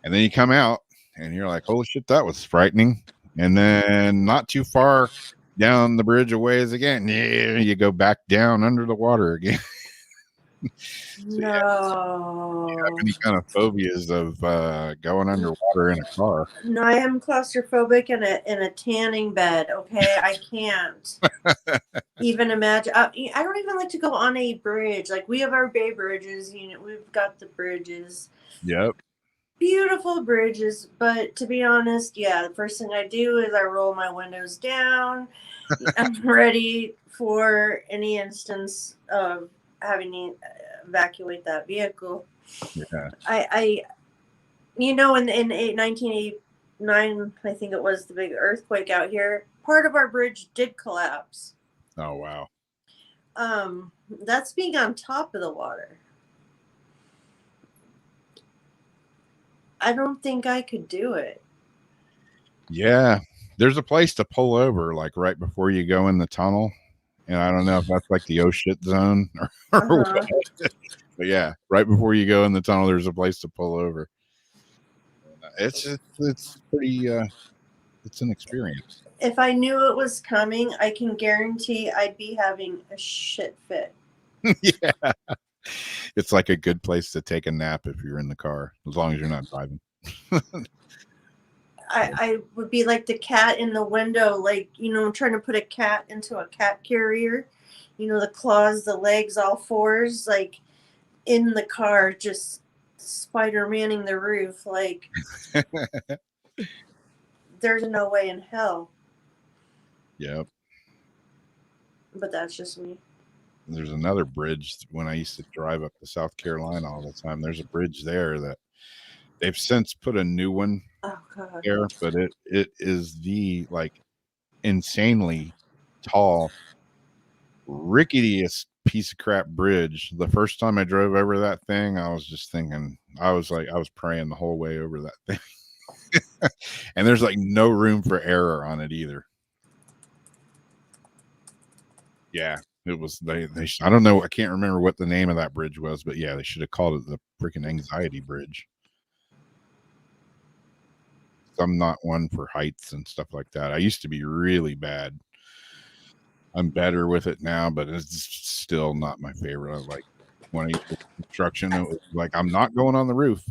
And then you come out and you're like, holy shit, that was frightening. And then not too far down the bridge a ways again, you go back down under the water again. So, no. Do you have any kind of phobias of going underwater in a car? No, I am claustrophobic in a tanning bed. Okay, I can't even imagine. I don't even like to go on a bridge. Like we have our bay bridges. We've got the bridges. Yep. Beautiful bridges, but to be honest, yeah, the first thing I do is I roll my windows down. I'm ready for any instance of having to evacuate that vehicle. Yeah. In 1989, I think it was the big earthquake out here. Part of our bridge did collapse. Oh wow. That's being on top of the water. I don't think I could do it. Yeah, there's a place to pull over, like right before you go in the tunnel, and I don't know if that's like the oh shit zone or what. But yeah, right before you go in the tunnel, there's a place to pull over. It's pretty. It's an experience. If I knew it was coming, I can guarantee I'd be having a shit fit. Yeah, it's like a good place to take a nap if you're in the car, as long as you're not driving. I would be like the cat in the window, like, trying to put a cat into a cat carrier. The claws, the legs, all fours, like in the car, just Spider-Manning the roof. Like, there's no way in hell. Yep. But that's just me. There's another bridge when I used to drive up to South Carolina all the time. There's a bridge there that they've since put a new one there, but it is the insanely tall, ricketiest piece of crap bridge. The first time I drove over that thing, I was just thinking, I was praying the whole way over that thing. And there's no room for error on it either. Yeah, it was they I don't know, I can't remember what the name of that bridge was, but yeah, they should have called it the freaking anxiety bridge. I'm not one for heights and stuff like that. I used to be really bad. I'm better with it now, but it's still not my favorite. When I used to construction, it was like, I'm not going on the roof.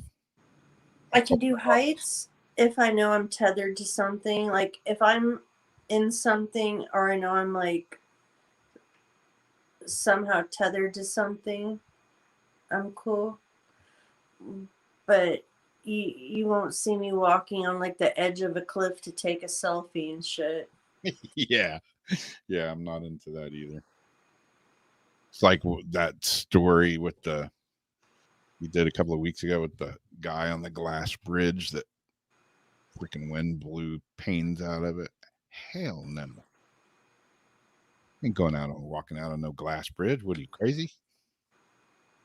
I can do heights if I know I'm tethered to something. Like if I'm in something or I know I'm somehow tethered to something, I'm cool. But you won't see me walking on the edge of a cliff to take a selfie and shit. Yeah, I'm not into that either. It's like that story with we did a couple of weeks ago with the guy on the glass bridge that freaking wind blew panes out of it. Hell no. I ain't going out and walking out on no glass bridge. What are you, crazy?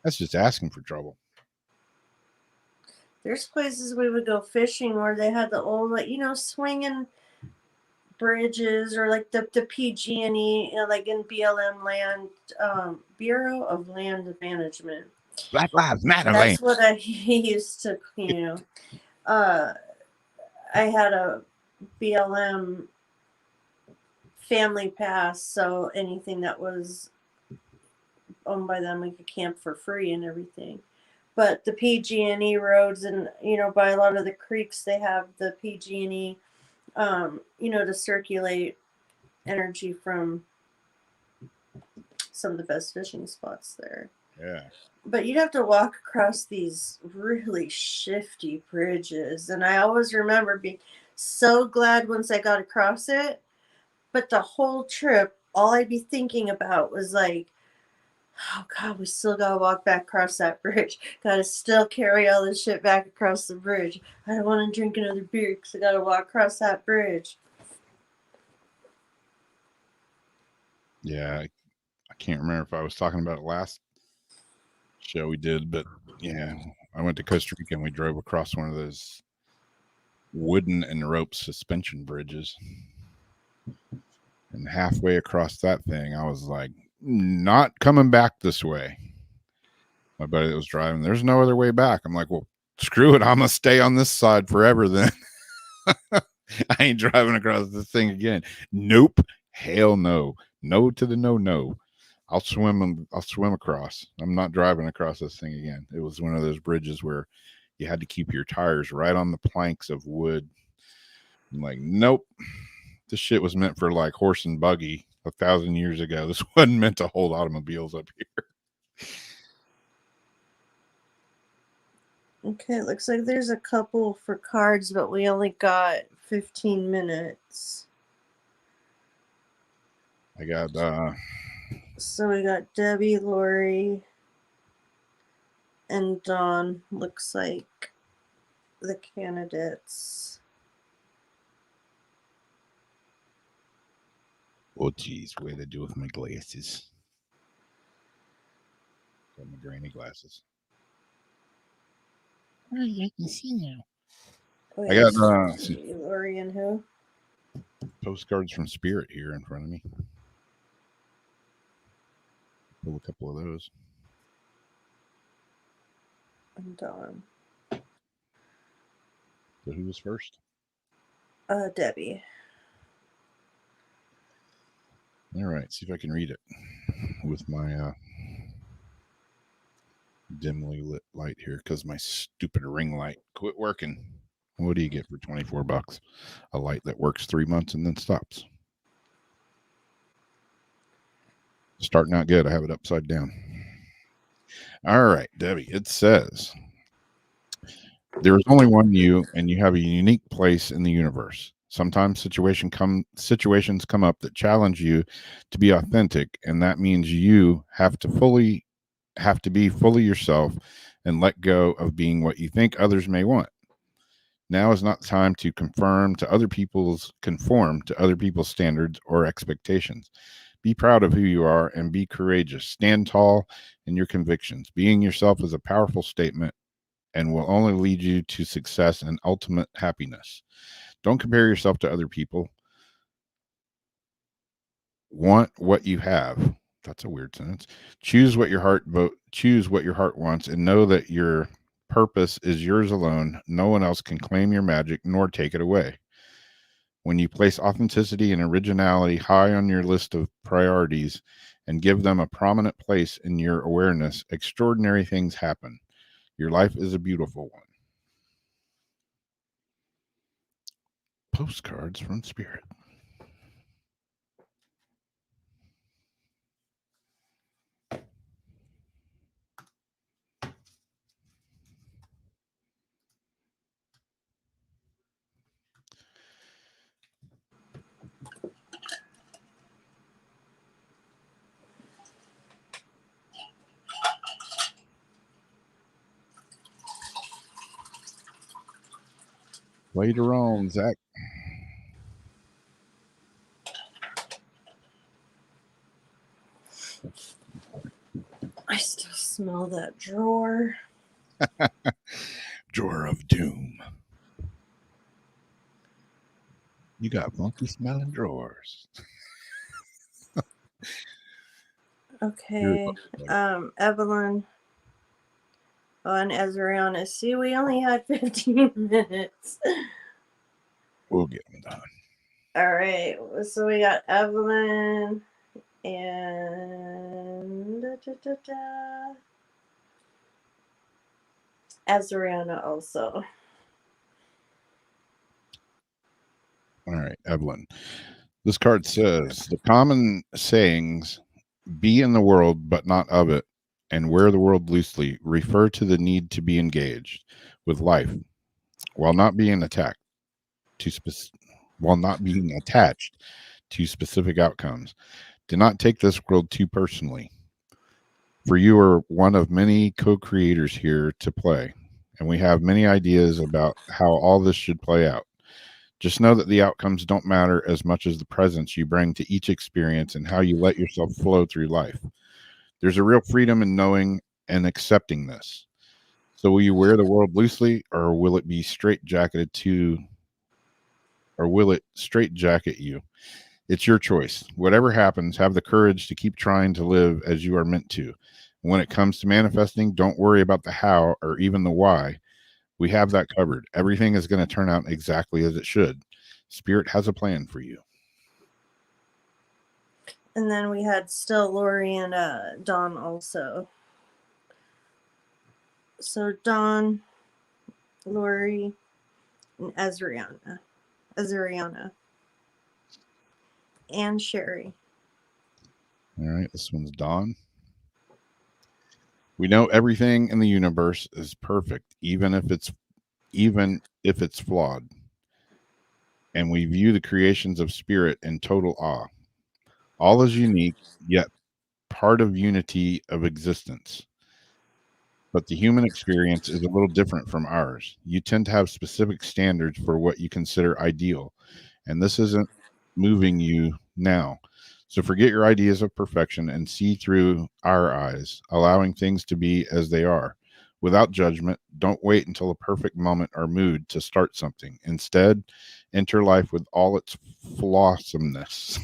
That's just asking for trouble. There's places we would go fishing where they had the old, swinging bridges, or the PG&E, in BLM land, Bureau of Land Management. Black Lives Matter. That's what I used to, I had a BLM family pass, so anything that was owned by them, we could camp for free and everything. But the PG&E roads and, by a lot of the creeks, they have the PG&E, to circulate energy from some of the best fishing spots there. Yeah. But you'd have to walk across these really shifty bridges. And I always remember being so glad once I got across it. But the whole trip, all I'd be thinking about was like, oh God, we still got to walk back across that bridge. Got to still carry all this shit back across the bridge. I don't want to drink another beer because I got to walk across that bridge. Yeah. I can't remember if I was talking about it last show we did, but yeah, I went to Costa Rica and we drove across one of those wooden and rope suspension bridges. And halfway across that thing, I was like, not coming back this way. My buddy that was driving, there's no other way back. I'm like, well, screw it. I'm going to stay on this side forever then. I ain't driving across this thing again. Nope. Hell no. No to the no. I'll swim across. I'm not driving across this thing again. It was one of those bridges where you had to keep your tires right on the planks of wood. I'm like, nope. This shit was meant for like horse and buggy 1,000 years ago. This wasn't meant to hold automobiles up here. Okay, looks like there's a couple for cards, but we only got 15 minutes. I got so we got Debbie, Lori, and Dawn. Looks like the candidates. Oh geez, what did I do with my glasses? Got my granny glasses. Oh, yeah, I can see now. Wait, I got Lori and who? Postcards from Spirit here in front of me. Pull a couple of those. And Dawn. So who was first? Debbie. All right, see if I can read it with my dimly lit light here because my stupid ring light quit working. What do you get for $24? A light that works 3 months and then stops. Starting out good. I have it upside down. All right, Debbie, it says, there is only one you, and you have a unique place in the universe. Sometimes situations come up that challenge you to be authentic, and that means you have to be fully yourself and let go of being what you think others may want. Now is not the time to conform to other people's standards or expectations. Be proud of who you are and be courageous. Stand tall in your convictions. Being yourself is a powerful statement and will only lead you to success and ultimate happiness. Don't compare yourself to other people. Want what you have. That's a weird sentence. Choose what your heart wants, and know that your purpose is yours alone. No one else can claim your magic nor take it away. When you place authenticity and originality high on your list of priorities and give them a prominent place in your awareness, extraordinary things happen. Your life is a beautiful one. Postcards from Spirit. Later on, Zach. I still smell that drawer. Drawer of doom. You got funky smelling drawers. Okay. Evelyn. On Ezriana. See, we only had 15 minutes. We'll get them done. All right. So we got Evelyn and Ezriana also. All right, Evelyn. This card says the common sayings, be in the world but not of it, and wear the world loosely, refer to the need to be engaged with life while not being attached to specific outcomes. Do not take this world too personally, for you are one of many co-creators here to play, and we have many ideas about how all this should play out. Just know that the outcomes don't matter as much as the presence you bring to each experience and how you let yourself flow through life. There's a real freedom in knowing and accepting this. So will you wear the world loosely, or will it straitjacket you? It's your choice. Whatever happens, have the courage to keep trying to live as you are meant to. When it comes to manifesting, don't worry about the how or even the why. We have that covered. Everything is going to turn out exactly as it should. Spirit has a plan for you. And then we had still Lori and Dawn also. So Dawn, Lori, and Ezriana, and Sherry. All right, this one's Dawn. We know everything in the universe is perfect, even if it's flawed. And we view the creations of spirit in total awe. All is unique, yet part of unity of existence. But the human experience is a little different from ours. You tend to have specific standards for what you consider ideal, and this isn't moving you now. So forget your ideas of perfection and see through our eyes, allowing things to be as they are. Without judgment, don't wait until a perfect moment or mood to start something. Instead, enter life with all its flawsomeness.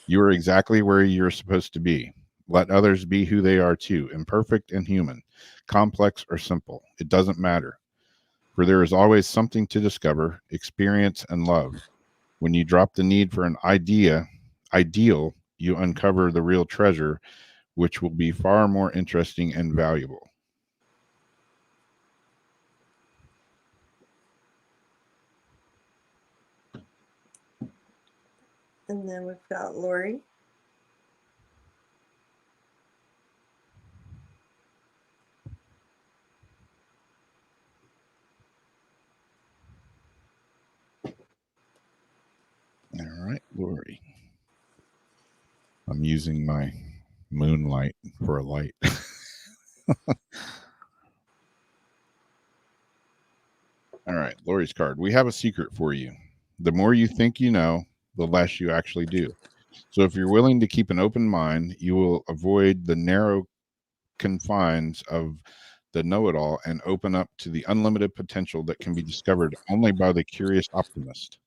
You are exactly where you're supposed to be. Let others be who they are too, imperfect and human, complex or simple. It doesn't matter, for there is always something to discover, experience, and love. When you drop the need for an ideal, you uncover the real treasure, which will be far more interesting and valuable. And then we've got Lori. All right, Lori. I'm using my moonlight for a light. All right, Lori's card. We have a secret for you. The more you think you know, the less you actually do. So if you're willing to keep an open mind, you will avoid the narrow confines of the know-it-all and open up to the unlimited potential that can be discovered only by the curious optimist.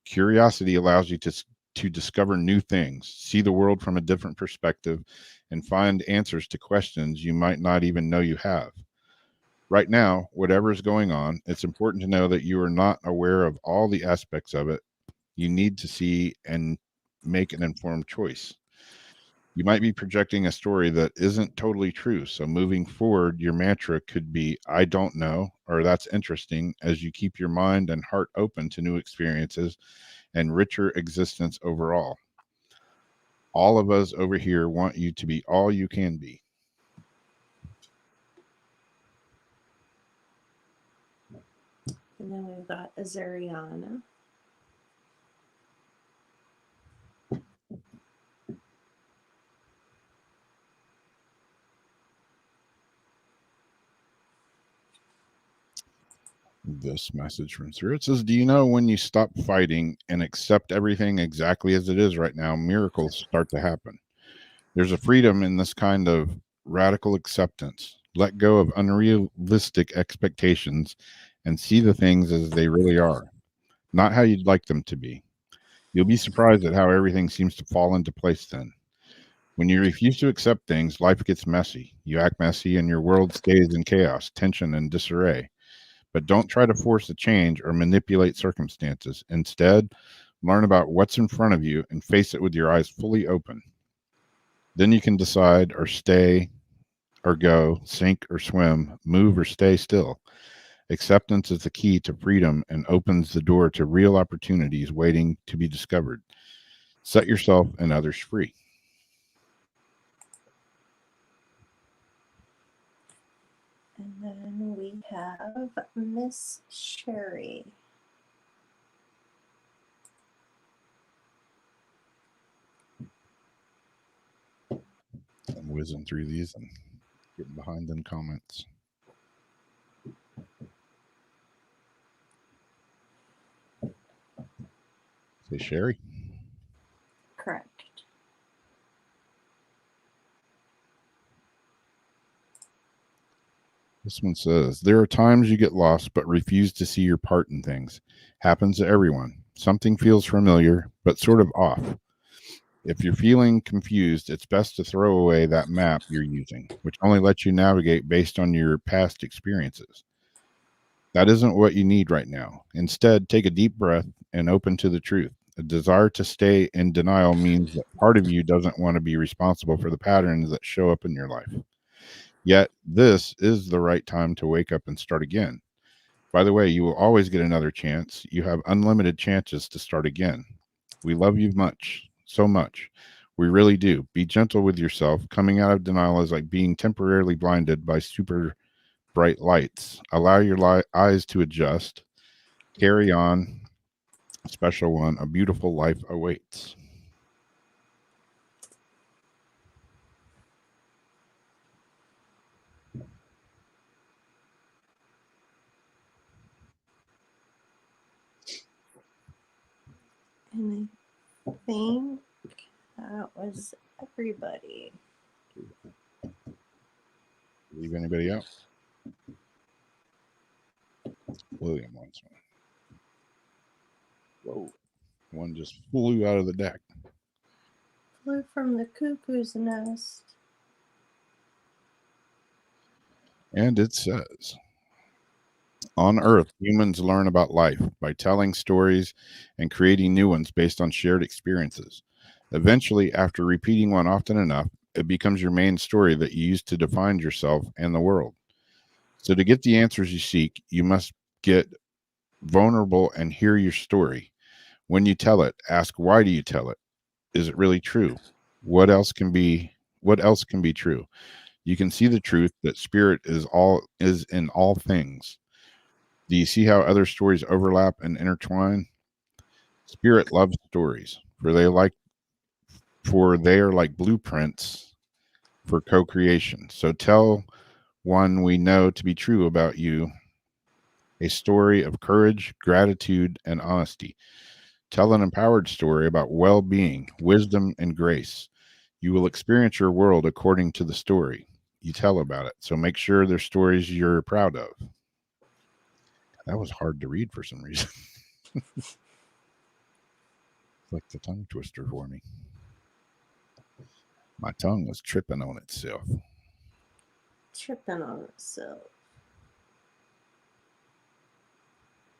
Curiosity allows you to discover new things, see the world from a different perspective, and find answers to questions you might not even know you have. Right now, whatever is going on, it's important to know that you are not aware of all the aspects of it. You need to see and make an informed choice. You might be projecting a story that isn't totally true. So moving forward, your mantra could be, I don't know, or that's interesting, as you keep your mind and heart open to new experiences and richer existence overall. All of us over here want you to be all you can be. And then we've got Azariana. This message from Spirit says, do you know when you stop fighting and accept everything exactly as it is right now, miracles start to happen? There's a freedom in this kind of radical acceptance. Let go of unrealistic expectations and see the things as they really are, not how you'd like them to be. You'll be surprised at how everything seems to fall into place then. When you refuse to accept things, life gets messy. You act messy and your world stays in chaos, tension, and disarray. But don't try to force a change or manipulate circumstances. Instead, learn about what's in front of you and face it with your eyes fully open. Then you can decide or stay or go, sink or swim, move or stay still. Acceptance is the key to freedom and opens the door to real opportunities waiting to be discovered. Set yourself and others free. And then we have Miss Sherry. I'm whizzing through these and getting behind them comments. Say Sherry? Correct. This one says, there are times you get lost but refuse to see your part in things. Happens to everyone. Something feels familiar but sort of off. If you're feeling confused, it's best to throw away that map you're using, which only lets you navigate based on your past experiences. That isn't what you need right now. Instead, take a deep breath and open to the truth. A desire to stay in denial means that part of you doesn't want to be responsible for the patterns that show up in your life. Yet, this is the right time to wake up and start again. By the way, you will always get another chance. You have unlimited chances to start again. We love you much, so much. We really do. Be gentle with yourself. Coming out of denial is like being temporarily blinded by super bright lights. Allow your eyes to adjust. Carry on. Special one. A beautiful life awaits. And I think that was everybody. Leave anybody out? William wants one. Whoa. One just flew out of the deck. Flew from the cuckoo's nest. And it says, on Earth, humans learn about life by telling stories and creating new ones based on shared experiences. Eventually, after repeating one often enough, it becomes your main story that you use to define yourself and the world. So to get the answers you seek, you must get vulnerable and hear your story. When you tell it, ask, why do you tell it? Is it really true? What else can be true? You can see the truth that spirit is in all things. Do you see how other stories overlap and intertwine? Spirit loves stories, for they are like blueprints for co-creation. So tell one we know to be true about you, a story of courage, gratitude, and honesty. Tell an empowered story about well-being, wisdom, and grace. You will experience your world according to the story you tell about it. So make sure they're stories you're proud of. That was hard to read for some reason. It's like the tongue twister for me. My tongue was tripping on itself. Tripping on itself.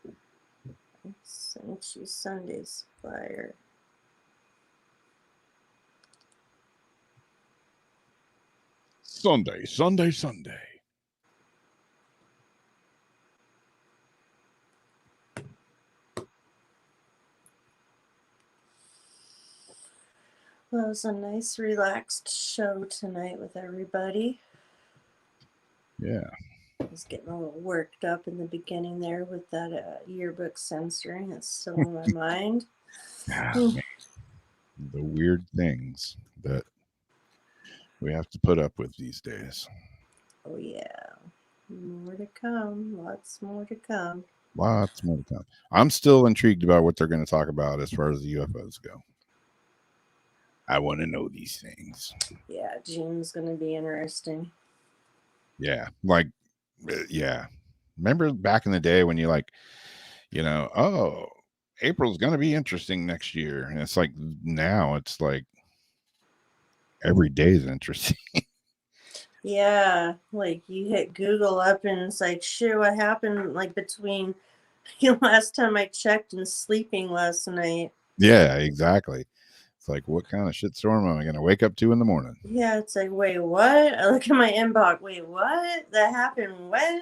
I sent you Sunday's flyer. Sunday. Well, it was a nice, relaxed show tonight with everybody. Yeah. I was getting a little worked up in the beginning there with that yearbook censoring. It's still in my mind. The weird things that we have to put up with these days. Oh, yeah. More to come. Lots more to come. I'm still intrigued about what they're going to talk about as far as the UFOs go. I want to know these things. Yeah, June's going to be interesting. Yeah. Yeah. Remember back in the day when you April's going to be interesting next year. And it's like now it's like, every day is interesting. Yeah, like you hit Google up and it's like, shit, what happened like between last time I checked and sleeping last night? Yeah, exactly. It's like, what kind of shitstorm am I going to wake up to in the morning? Yeah, it's like, wait, what? I look at my inbox. Wait, what? That happened when?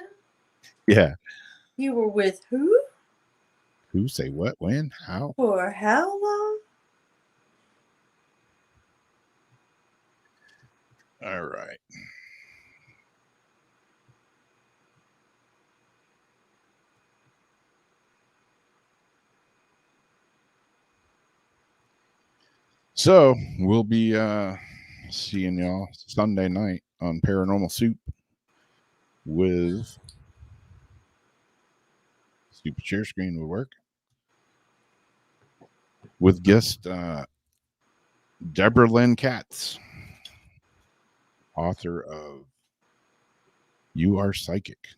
Yeah. You were with who? Who, say what, when, how? For how long? All right. So we'll be seeing y'all Sunday night on Paranormal Soup with Super Share Screen will work with guest Deborah Lynn Katz, author of You Are Psychic.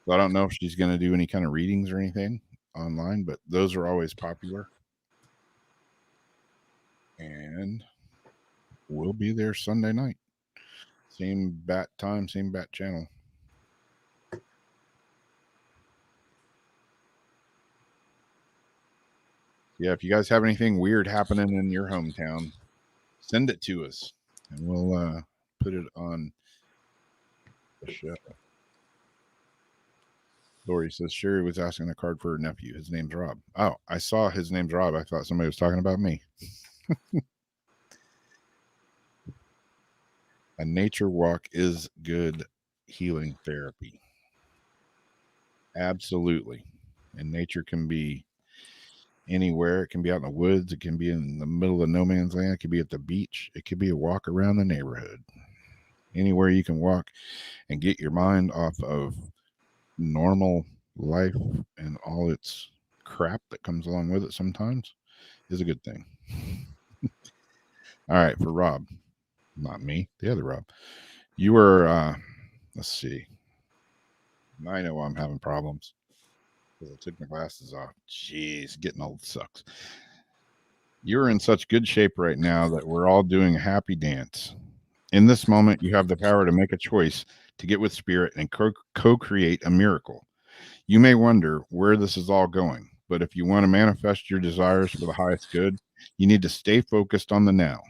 So I don't know if she's going to do any kind of readings or anything online, but those are always popular. And we'll be there Sunday night. Same bat time, same bat channel. Yeah, if you guys have anything weird happening in your hometown, send it to us and we'll put it on the show. Lori says Sherry was asking a card for her nephew. His name's Rob. Oh, I saw his name's Rob. I thought somebody was talking about me. A nature walk is good healing therapy. Absolutely. And nature can be anywhere. It can be out in the woods. It can be in the middle of no man's land. It could be at the beach. It could be a walk around the neighborhood. Anywhere you can walk and get your mind off of normal life and all its crap that comes along with it sometimes is a good thing. All right, for Rob, not me, the other Rob. You were, let's see. I know I'm having problems because I took my glasses off. Jeez, getting old sucks. You're in such good shape right now that we're all doing a happy dance. In this moment, you have the power to make a choice to get with spirit and co-create a miracle. You may wonder where this is all going, but if you want to manifest your desires for the highest good, you need to stay focused on the now.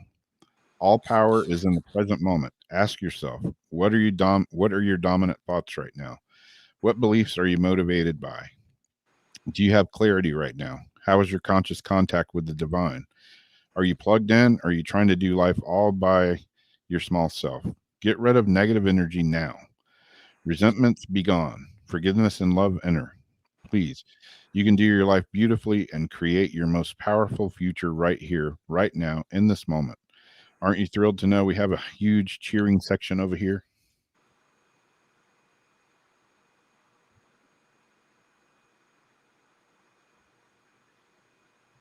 All power is in the present moment. Ask yourself, what are your dominant thoughts right now? What beliefs are you motivated by? Do you have clarity right now? How is your conscious contact with the divine? Are you plugged in? Or are you trying to do life all by your small self? Get rid of negative energy now. Resentments be gone. Forgiveness and love enter. Please, you can do your life beautifully and create your most powerful future right here, right now, in this moment. Aren't you thrilled to know we have a huge cheering section over here?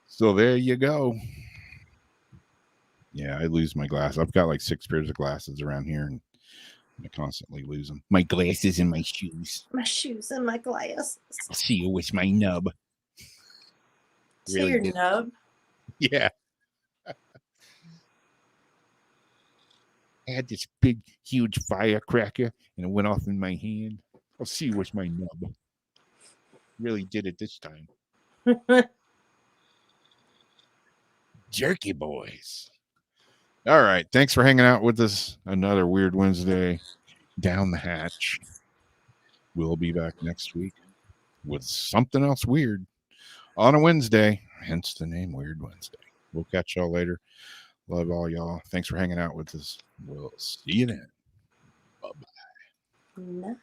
So there you go. Yeah, I lose my glasses. I've got like 6 pairs of glasses around here, and I constantly lose them. My glasses and my shoes. My shoes and my glasses. I'll see you with my nub. Say your nub? Yeah. I had this big, huge firecracker, and it went off in my hand. I'll see you with my nub. Really did it this time. Jerky boys. All right. Thanks for hanging out with us. Another Weird Wednesday down the hatch. We'll be back next week with something else weird on a Wednesday, hence the name Weird Wednesday. We'll catch y'all later. Love all y'all. Thanks for hanging out with us. We'll see you then. Bye-bye. Nice.